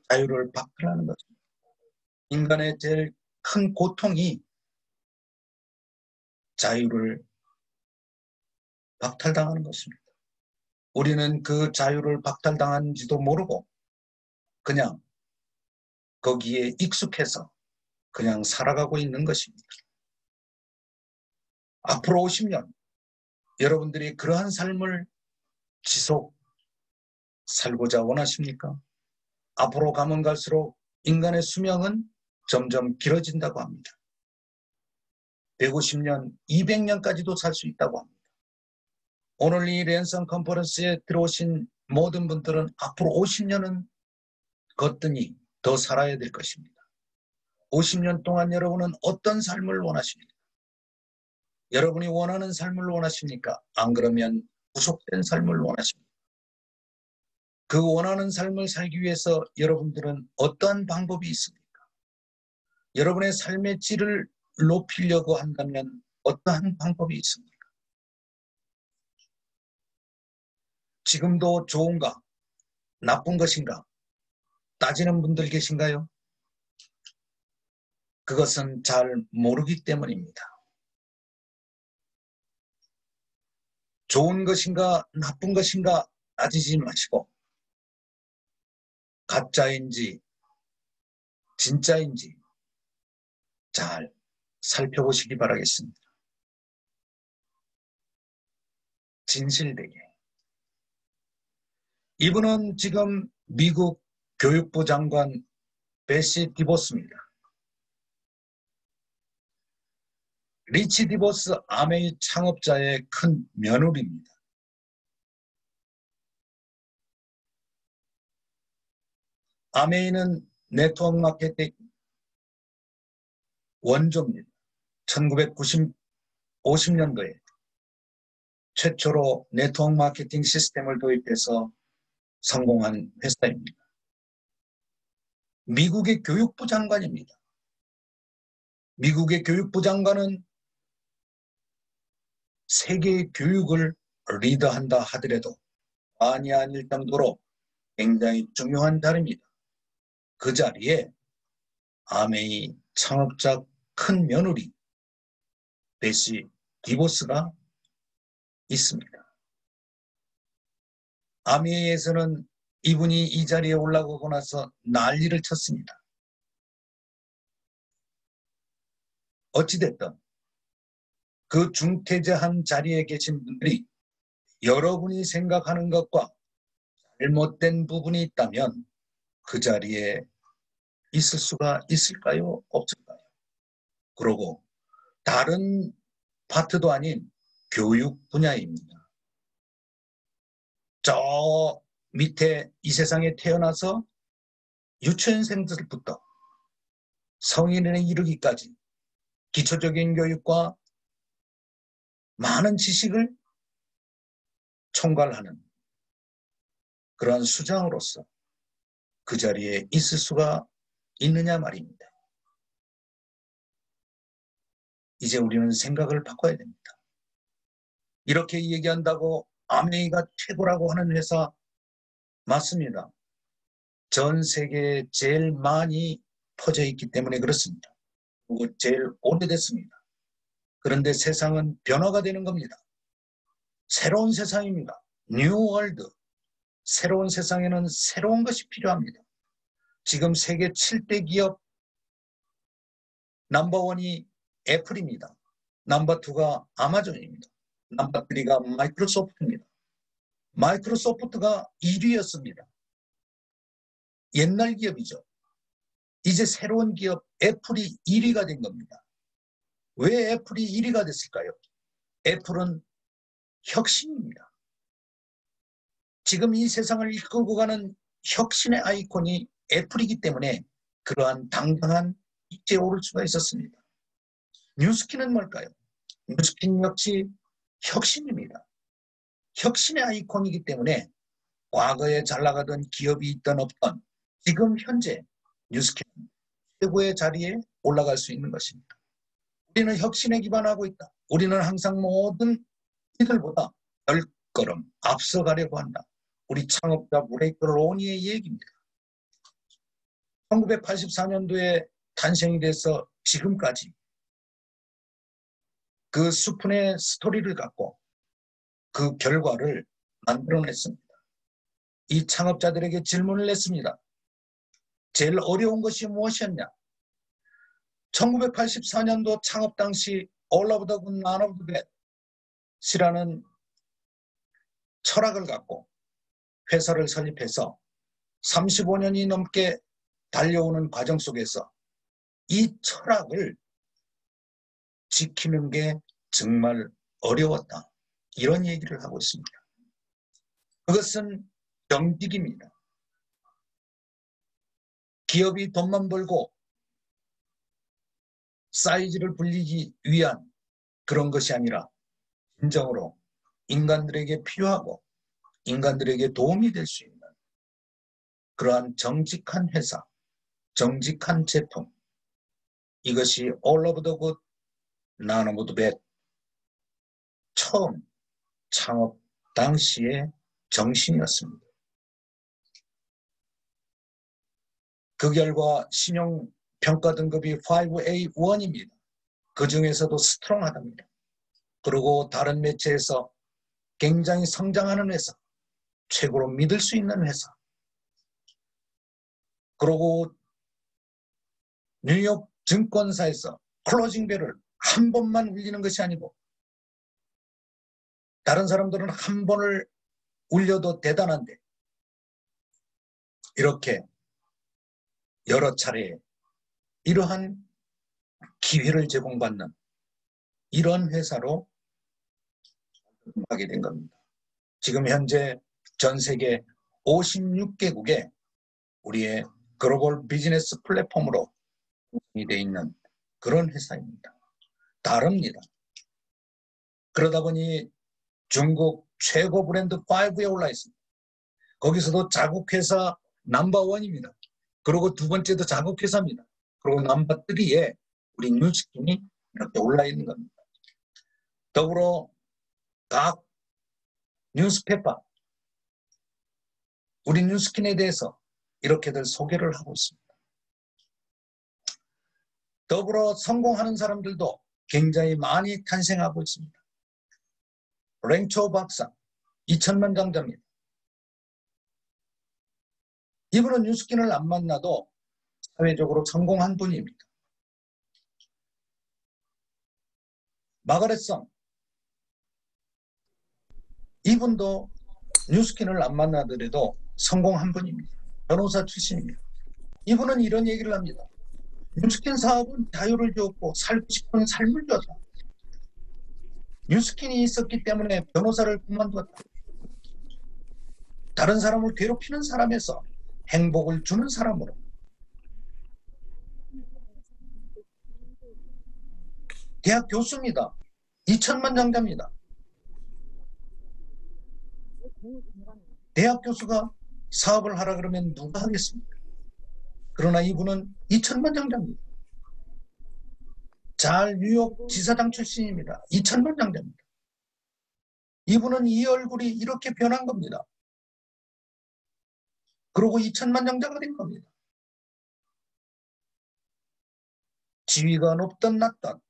자유를 박탈하는 것입니다. 인간의 제일 큰 고통이 자유를 박탈당하는 것입니다. 우리는 그 자유를 박탈당한지도 모르고 그냥 거기에 익숙해서 그냥 살아가고 있는 것입니다. 앞으로 50년 여러분들이 그러한 삶을 지속 살고자 원하십니까? 앞으로 가면 갈수록 인간의 수명은 점점 길어진다고 합니다. 150년, 200년까지도 살 수 있다고 합니다. 오늘 이 랜선 컨퍼런스에 들어오신 모든 분들은 앞으로 50년은 거뜬히 더 살아야 될 것입니다. 50년 동안 여러분은 어떤 삶을 원하십니까? 여러분이 원하는 삶을 원하십니까? 안 그러면 구속된 삶을 원하십니까? 그 원하는 삶을 살기 위해서 여러분들은 어떠한 방법이 있습니까? 여러분의 삶의 질을 높이려고 한다면 어떠한 방법이 있습니까? 지금도 좋은가? 나쁜 것인가? 따지는 분들 계신가요? 그것은 잘 모르기 때문입니다. 좋은 것인가 나쁜 것인가 따지지 마시고 가짜인지 진짜인지 잘 살펴보시기 바라겠습니다. 진실되게. 이분은 지금 미국 교육부 장관 베시 디보스입니다. 리치 디보스 아메이 창업자의 큰 며느리입니다. 아메이는 네트워크 마케팅 원조입니다. 1950년도에 최초로 네트워크 마케팅 시스템을 도입해서 성공한 회사입니다. 미국의 교육부 장관입니다. 미국의 교육부 장관은 세계의 교육을 리더한다 하더라도 과언이 아닐 정도로 굉장히 중요한 자리입니다. 그 자리에 아메이 창업자 큰 며느리 베시 디보스가 있습니다. 아메이에서는 이분이 이 자리에 올라가고 나서 난리를 쳤습니다. 어찌됐든 그 중퇴자한 자리에 계신 분들이 여러분이 생각하는 것과 잘못된 부분이 있다면 그 자리에 있을 수가 있을까요? 없을까요? 그러고 다른 파트도 아닌 교육 분야입니다. 저 밑에 이 세상에 태어나서 유치원생들부터 성인에 이르기까지 기초적인 교육과 많은 지식을 총괄하는 그러한 수장으로서 그 자리에 있을 수가 있느냐 말입니다. 이제 우리는 생각을 바꿔야 됩니다. 이렇게 얘기한다고 아메이가 최고라고 하는 회사 맞습니다. 전 세계에 제일 많이 퍼져 있기 때문에 그렇습니다. 그리고 제일 오래됐습니다. 그런데 세상은 변화가 되는 겁니다. 새로운 세상입니다. 뉴 월드. 새로운 세상에는 새로운 것이 필요합니다. 지금 세계 7대 기업 넘버1이 애플입니다. 넘버2가 아마존입니다. 넘버3가 마이크로소프트입니다. 마이크로소프트가 1위였습니다. 옛날 기업이죠. 이제 새로운 기업 애플이 1위가 된 겁니다. 왜 애플이 1위가 됐을까요? 애플은 혁신입니다. 지금 이 세상을 이끌고 가는 혁신의 아이콘이 애플이기 때문에 그러한 당당한 입지에 오를 수가 있었습니다. 뉴스킨은 뭘까요? 뉴스킨 역시 혁신입니다. 혁신의 아이콘이기 때문에 과거에 잘 나가던 기업이 있던 없던 지금 현재 뉴스킨은 최고의 자리에 올라갈 수 있는 것입니다. 우리는 혁신에 기반하고 있다. 우리는 항상 모든 이들보다 10걸음 앞서가려고 한다. 우리 창업자 브레이크 로니의 얘기입니다. 1984년도에 탄생이 돼서 지금까지 그 수푼의 스토리를 갖고 그 결과를 만들어냈습니다. 이 창업자들에게 질문을 냈습니다. 제일 어려운 것이 무엇이었냐? 1984년도 창업 당시 All of the good, none of the bad이라는 철학을 갖고 회사를 설립해서 35년이 넘게 달려오는 과정 속에서 이 철학을 지키는 게 정말 어려웠다. 이런 얘기를 하고 있습니다. 그것은 정직입니다. 기업이 돈만 벌고 사이즈를 불리기 위한 그런 것이 아니라 진정으로 인간들에게 필요하고 인간들에게 도움이 될 수 있는 그러한 정직한 회사, 정직한 제품, 이것이 All of the Good, None of the Bad 처음 창업 당시의 정신이었습니다. 그 결과 신용평가 등급이 5A1입니다. 그 중에서도 스트롱하답니다. 그리고 다른 매체에서 굉장히 성장하는 회사, 최고로 믿을 수 있는 회사. 그리고 뉴욕 증권사에서 클로징벨을 한 번만 울리는 것이 아니고 다른 사람들은 한 번을 울려도 대단한데 이렇게 여러 차례 이러한 기회를 제공받는 이런 회사로 하게 된 겁니다. 지금 현재 전 세계 56개국에 우리의 글로벌 비즈니스 플랫폼으로 되어 있는 그런 회사입니다. 다릅니다. 그러다 보니 중국 최고 브랜드 5에 올라 있습니다. 거기서도 자국회사 넘버1입니다. 그리고 두 번째도 자국회사입니다. 그리고 넘버3에 우리 뉴스킨이 이렇게 올라 있는 겁니다. 더불어 각 뉴스페퍼, 우리 뉴스킨에 대해서 이렇게들 소개를 하고 있습니다. 더불어 성공하는 사람들도 굉장히 많이 탄생하고 있습니다. 랭초 박사, 2000만 장자입니다. 이분은 뉴스킨을 안 만나도 사회적으로 성공한 분입니다. 마가렛 성, 이분도 뉴스킨을 안 만나더라도 성공한 분입니다. 변호사 출신입니다. 이분은 이런 얘기를 합니다. 뉴스킨 사업은 자유를 주었고 살고 싶은 삶을 주었다. 뉴스킨이 있었기 때문에 변호사를 그만두었다. 다른 사람을 괴롭히는 사람에서 행복을 주는 사람으로 대학 교수입니다. 2000만 장자입니다. 대학 교수가 사업을 하라 그러면 누가 하겠습니까? 그러나 이분은 2000만 장자입니다. 잘 뉴욕 지사장 출신입니다. 2000만 장자입니다. 이분은 이 얼굴이 이렇게 변한 겁니다. 그리고 2000만 장자가 된 겁니다. 지위가 높든 낮든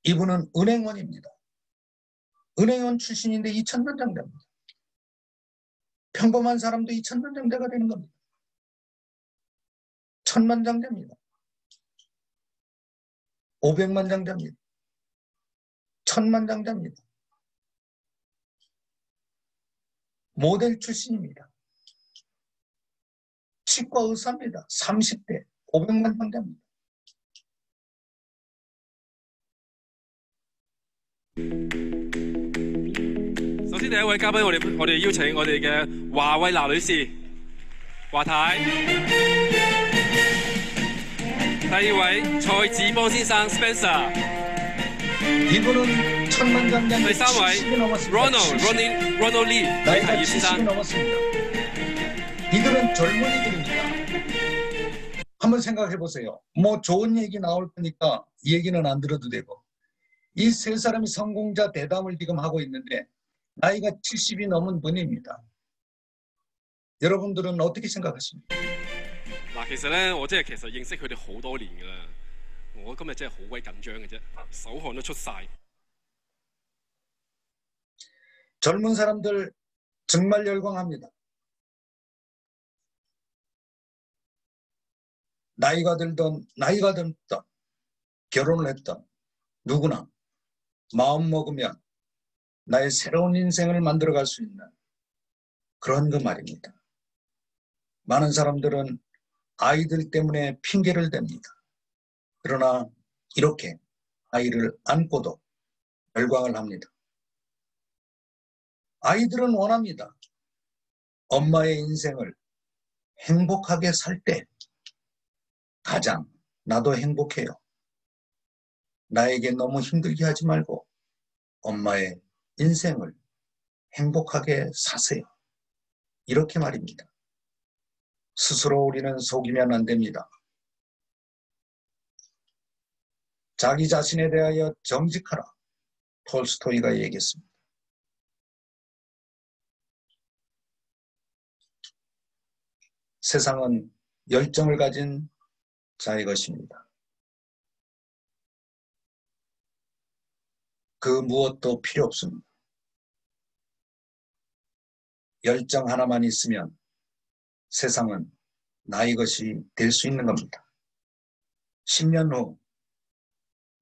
이분은 은행원입니다. 은행원 출신인데 2000만 장자입니다. 평범한 사람도 2000만 장자가 되는 겁니다. 1000만 장자입니다. 500만 장자입니다. 1000만 장자입니다. 모델 출신입니다. 치과 의사입니다. 30대 500만 장자입니다.首先第一位嘉賓，我哋邀請我哋嘅華慧娜女士，華太。第二位蔡志邦先生 Spencer。 이분은 1000만 장자인데 第三位 70이 넘었습니다. Ronald Lee 나이가 李太業先 70이 生。 넘었습니다. 이들은 젊은이들입니다. 한번 생각해 보세요. 뭐 좋은 얘기 나올 거니까 이 얘기는 안 들어도 되고 이 세 사람이 성공자 대담을 지금 하고 있는데 나이가 70이 넘은 분입니다. 여러분들은 어떻게 생각하십니까? 嗱，其實咧，我真係其實認識佢哋好多年㗎啦。我今日真係好鬼緊張嘅啫，手汗都出晒。 젊은 사람들 정말 열광합니다. 나이가 들던 결혼을 했던 누구나 마음 먹으면 나의 새로운 인생을 만들어갈 수 있는 그런 거 말입니다. 많은 사람들은 아이들 때문에 핑계를 댑니다. 그러나 이렇게 아이를 안고도 열광을 합니다. 아이들은 원합니다. 엄마의 인생을 행복하게 살 때 가장 나도 행복해요. 나에게 너무 힘들게 하지 말고 엄마의 인생을 행복하게 사세요. 이렇게 말입니다. 스스로 우리는 속이면 안 됩니다. 자기 자신에 대하여 정직하라. 톨스토이가 얘기했습니다. 세상은 열정을 가진 자의 것입니다. 그 무엇도 필요 없습니다. 열정 하나만 있으면 세상은 나의 것이 될 수 있는 겁니다. 10년 후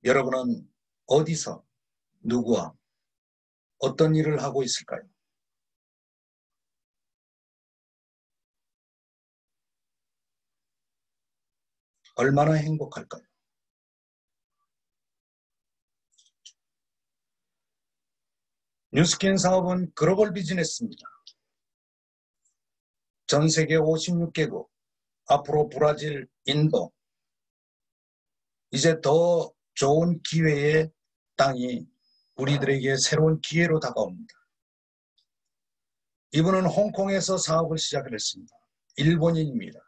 여러분은 어디서 누구와 어떤 일을 하고 있을까요? 얼마나 행복할까요? 뉴스킨 사업은 글로벌 비즈니스입니다. 전 세계 56개국, 앞으로 브라질, 인도, 이제 더 좋은 기회의 땅이 우리들에게 새로운 기회로 다가옵니다. 이분은 홍콩에서 사업을 시작을 했습니다. 일본인입니다.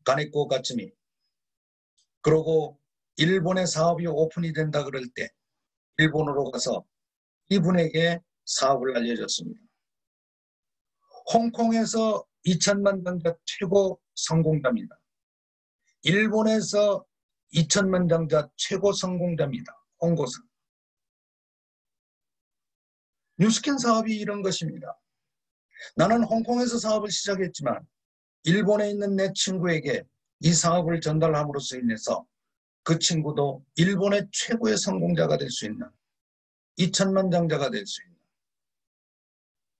가네코 가츠미. 그러고 일본의 사업이 오픈이 된다 그럴 때 일본으로 가서 이분에게 사업을 알려줬습니다. 홍콩에서 2천만 장자 최고 성공자입니다. 일본에서 2천만 장자 최고 성공자입니다. 홍고상. 뉴스킨 사업이 이런 것입니다. 나는 홍콩에서 사업을 시작했지만 일본에 있는 내 친구에게 이 사업을 전달함으로써 인해서 그 친구도 일본의 최고의 성공자가 될 수 있는 2천만 장자가 될 수 있는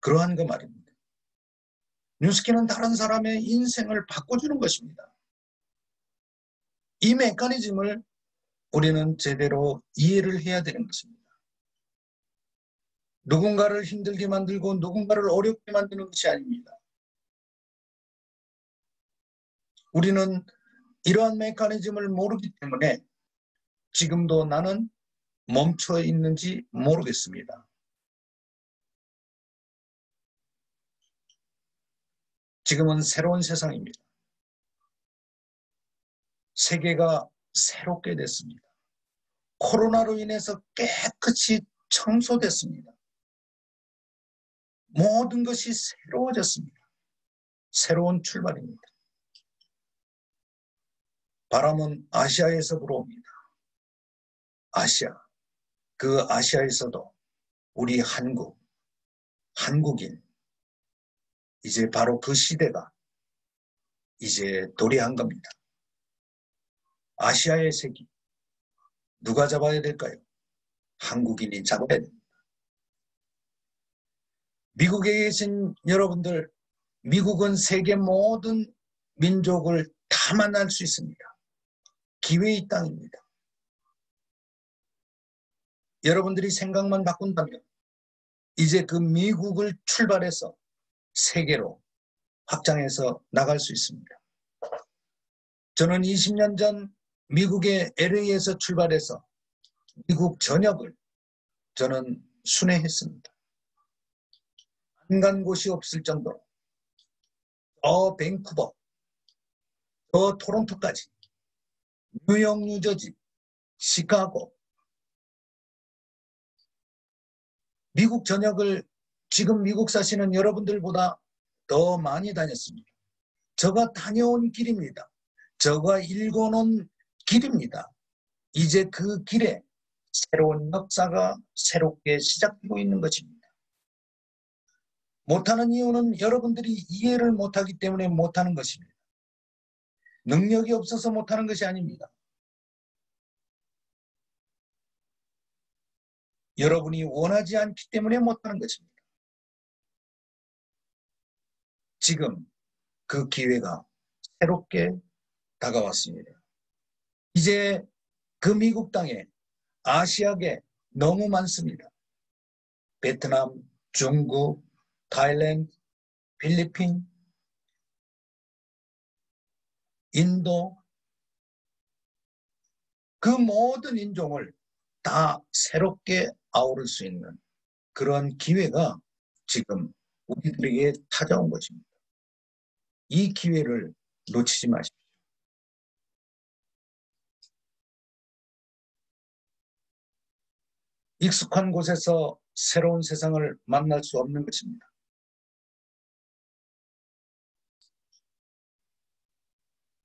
그러한 그 말입니다. 뉴스킨은 다른 사람의 인생을 바꿔주는 것입니다. 이 메커니즘을 우리는 제대로 이해를 해야 되는 것입니다. 누군가를 힘들게 만들고 누군가를 어렵게 만드는 것이 아닙니다. 우리는 이러한 메커니즘을 모르기 때문에 지금도 나는 멈춰 있는지 모르겠습니다. 지금은 새로운 세상입니다. 세계가 새롭게 됐습니다. 코로나로 인해서 깨끗이 청소됐습니다. 모든 것이 새로워졌습니다. 새로운 출발입니다. 바람은 아시아에서 불어옵니다. 아시아. 그 아시아에서도 우리 한국인, 이제 바로 그 시대가 이제 도래한 겁니다. 아시아의 세기. 누가 잡아야 될까요? 한국인이 잡아야 됩니다. 미국에 계신 여러분들, 미국은 세계 모든 민족을 다 만날 수 있습니다. 기회의 땅입니다. 여러분들이 생각만 바꾼다면 이제 그 미국을 출발해서 세계로 확장해서 나갈 수 있습니다. 저는 20년 전 미국의 LA에서 출발해서 미국 전역을 저는 순회했습니다. 안 간 곳이 없을 정도로 밴쿠버, 토론토까지, 뉴욕, 뉴저지, 시카고, 미국 전역을 지금 미국 사시는 여러분들보다 더 많이 다녔습니다. 제가 다녀온 길입니다. 제가 읽어놓은 길입니다. 이제 그 길에 새로운 역사가 새롭게 시작되고 있는 것입니다. 못하는 이유는 여러분들이 이해를 못하기 때문에 못하는 것입니다. 능력이 없어서 못하는 것이 아닙니다. 여러분이 원하지 않기 때문에 못하는 것입니다. 지금 그 기회가 새롭게 다가왔습니다. 이제 그 미국 땅에 아시아계 너무 많습니다. 베트남, 중국, 타일랜드, 필리핀, 인도, 그 모든 인종을 다 새롭게 아우를 수 있는 그런 기회가 지금 우리들에게 찾아온 것입니다. 이 기회를 놓치지 마십시오. 익숙한 곳에서 새로운 세상을 만날 수 없는 것입니다.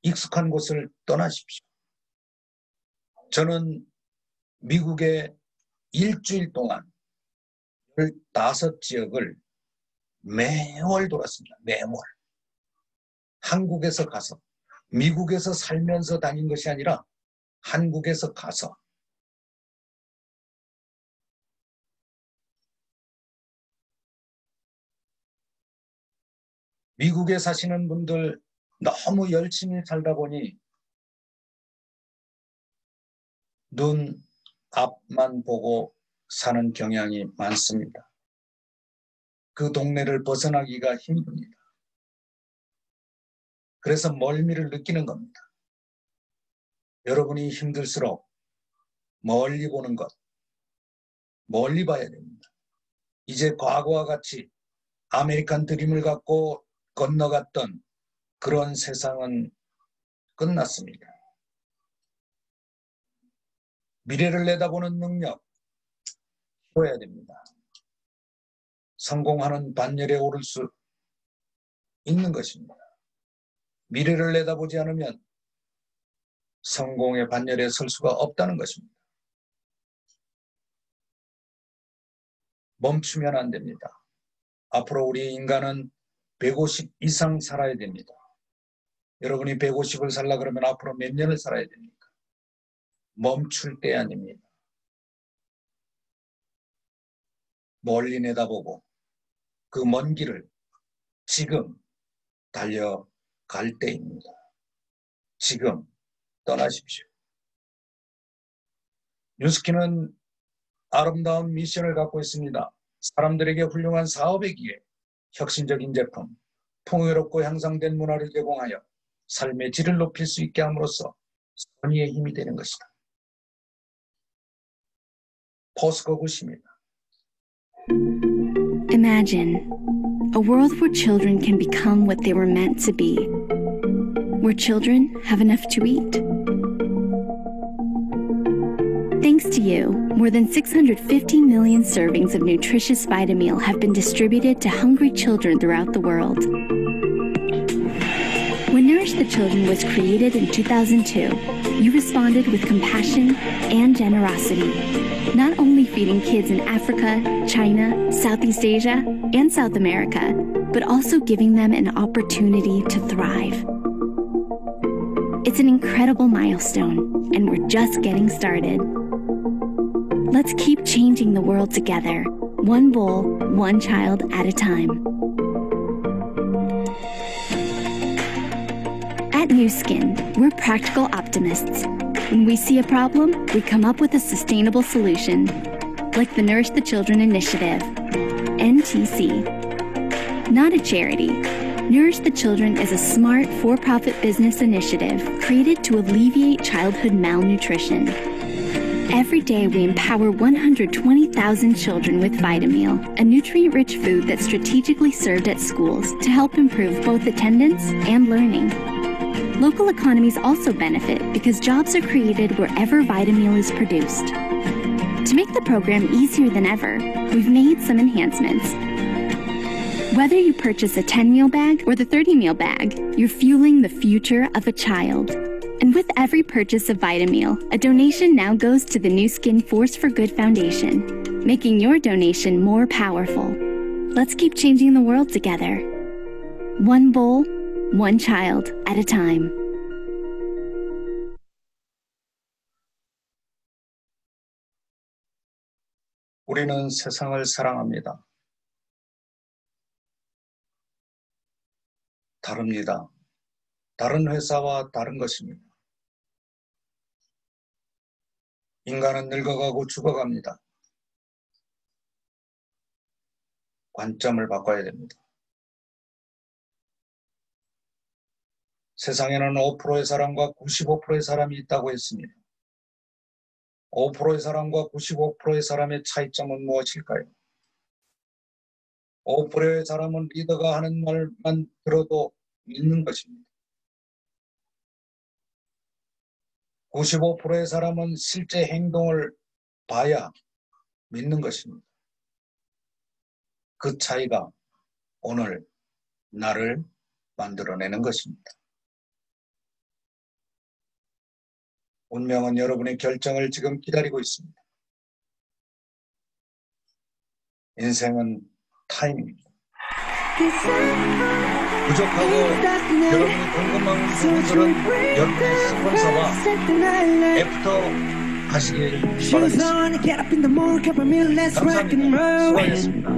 익숙한 곳을 떠나십시오. 저는 미국에 일주일 동안 15지역을 매월 돌았습니다. 매월. 한국에서 가서, 미국에서 살면서 다닌 것이 아니라 한국에서 가서 미국에 사시는 분들 너무 열심히 살다 보니 눈 앞만 보고 사는 경향이 많습니다. 그 동네를 벗어나기가 힘듭니다. 그래서 멀미를 느끼는 겁니다. 여러분이 힘들수록 멀리 보는 것, 멀리 봐야 됩니다. 이제 과거와 같이 아메리칸 드림을 갖고 건너갔던 그런 세상은 끝났습니다. 미래를 내다보는 능력 키워야 됩니다. 성공하는 반열에 오를 수 있는 것입니다. 미래를 내다보지 않으면 성공의 반열에 설 수가 없다는 것입니다. 멈추면 안 됩니다. 앞으로 우리 인간은 150 이상 살아야 됩니다. 여러분이 150을 살라 그러면 앞으로 몇 년을 살아야 됩니까? 멈출 때 아닙니다. 멀리 내다보고 그 먼 길을 지금 달려갈 때입니다. 지금 떠나십시오. 뉴스킨은 아름다운 미션을 갖고 있습니다. 사람들에게 훌륭한 사업의 기회, 혁신적인 제품, 풍요롭고 향상된 문화를 제공하여 삶의 질을 높일 수 있게 함으로써 선의의 힘이 되는 것이다. 포스코 굿입니다. Imagine a world where children can become what they were meant to be, where children have enough to eat. Thanks to you, more than 650 million servings of nutritious Vitameal have been distributed to hungry children throughout the world. When Nourish the Children was created in 2002, you responded with compassion and generosity, not only feeding kids in Africa, China, Southeast Asia, and South America, but also giving them an opportunity to thrive. It's an incredible milestone, and we're just getting started. Let's keep changing the world together, one bowl, one child at a time. At Nu Skin, we're practical optimists. When we see a problem, we come up with a sustainable solution, like the Nourish the Children Initiative, NTC. Not a charity, Nourish the Children is a smart, for-profit business initiative created to alleviate childhood malnutrition. Every day, we empower 120,000 children with Vitameal, a nutrient-rich food that's strategically served at schools to help improve both attendance and learning. Local economies also benefit because jobs are created wherever Vitameal is produced. To make the program easier than ever, we've made some enhancements. Whether you purchase a 10-meal bag or the 30-meal bag, you're fueling the future of a child. And with every purchase of Vitameal, a donation now goes to the Nu Skin Force for Good Foundation, making your donation more powerful. Let's keep changing the world together. One bowl, one child at a time. 우리는 세상을 사랑합니다. 다릅니다. 다른 회사와 다른 것입니다. 인간은 늙어가고 죽어갑니다. 관점을 바꿔야 됩니다. 세상에는 5%의 사람과 95%의 사람이 있다고 했습니다. 5%의 사람과 95%의 사람의 차이점은 무엇일까요? 5%의 사람은 리더가 하는 말만 들어도 믿는 것입니다. 95%의 사람은 실제 행동을 봐야 믿는 것입니다. 그 차이가 오늘 나를 만들어내는 것입니다. 운명은 여러분의 결정을 지금 기다리고 있습니다. 인생은 타임입니다. 부족하고 여러분이 궁금한 부분들은 여러분의 스폰서와 애프터 하시길 바라겠습니다. 감사합니다. 수고하셨습니다.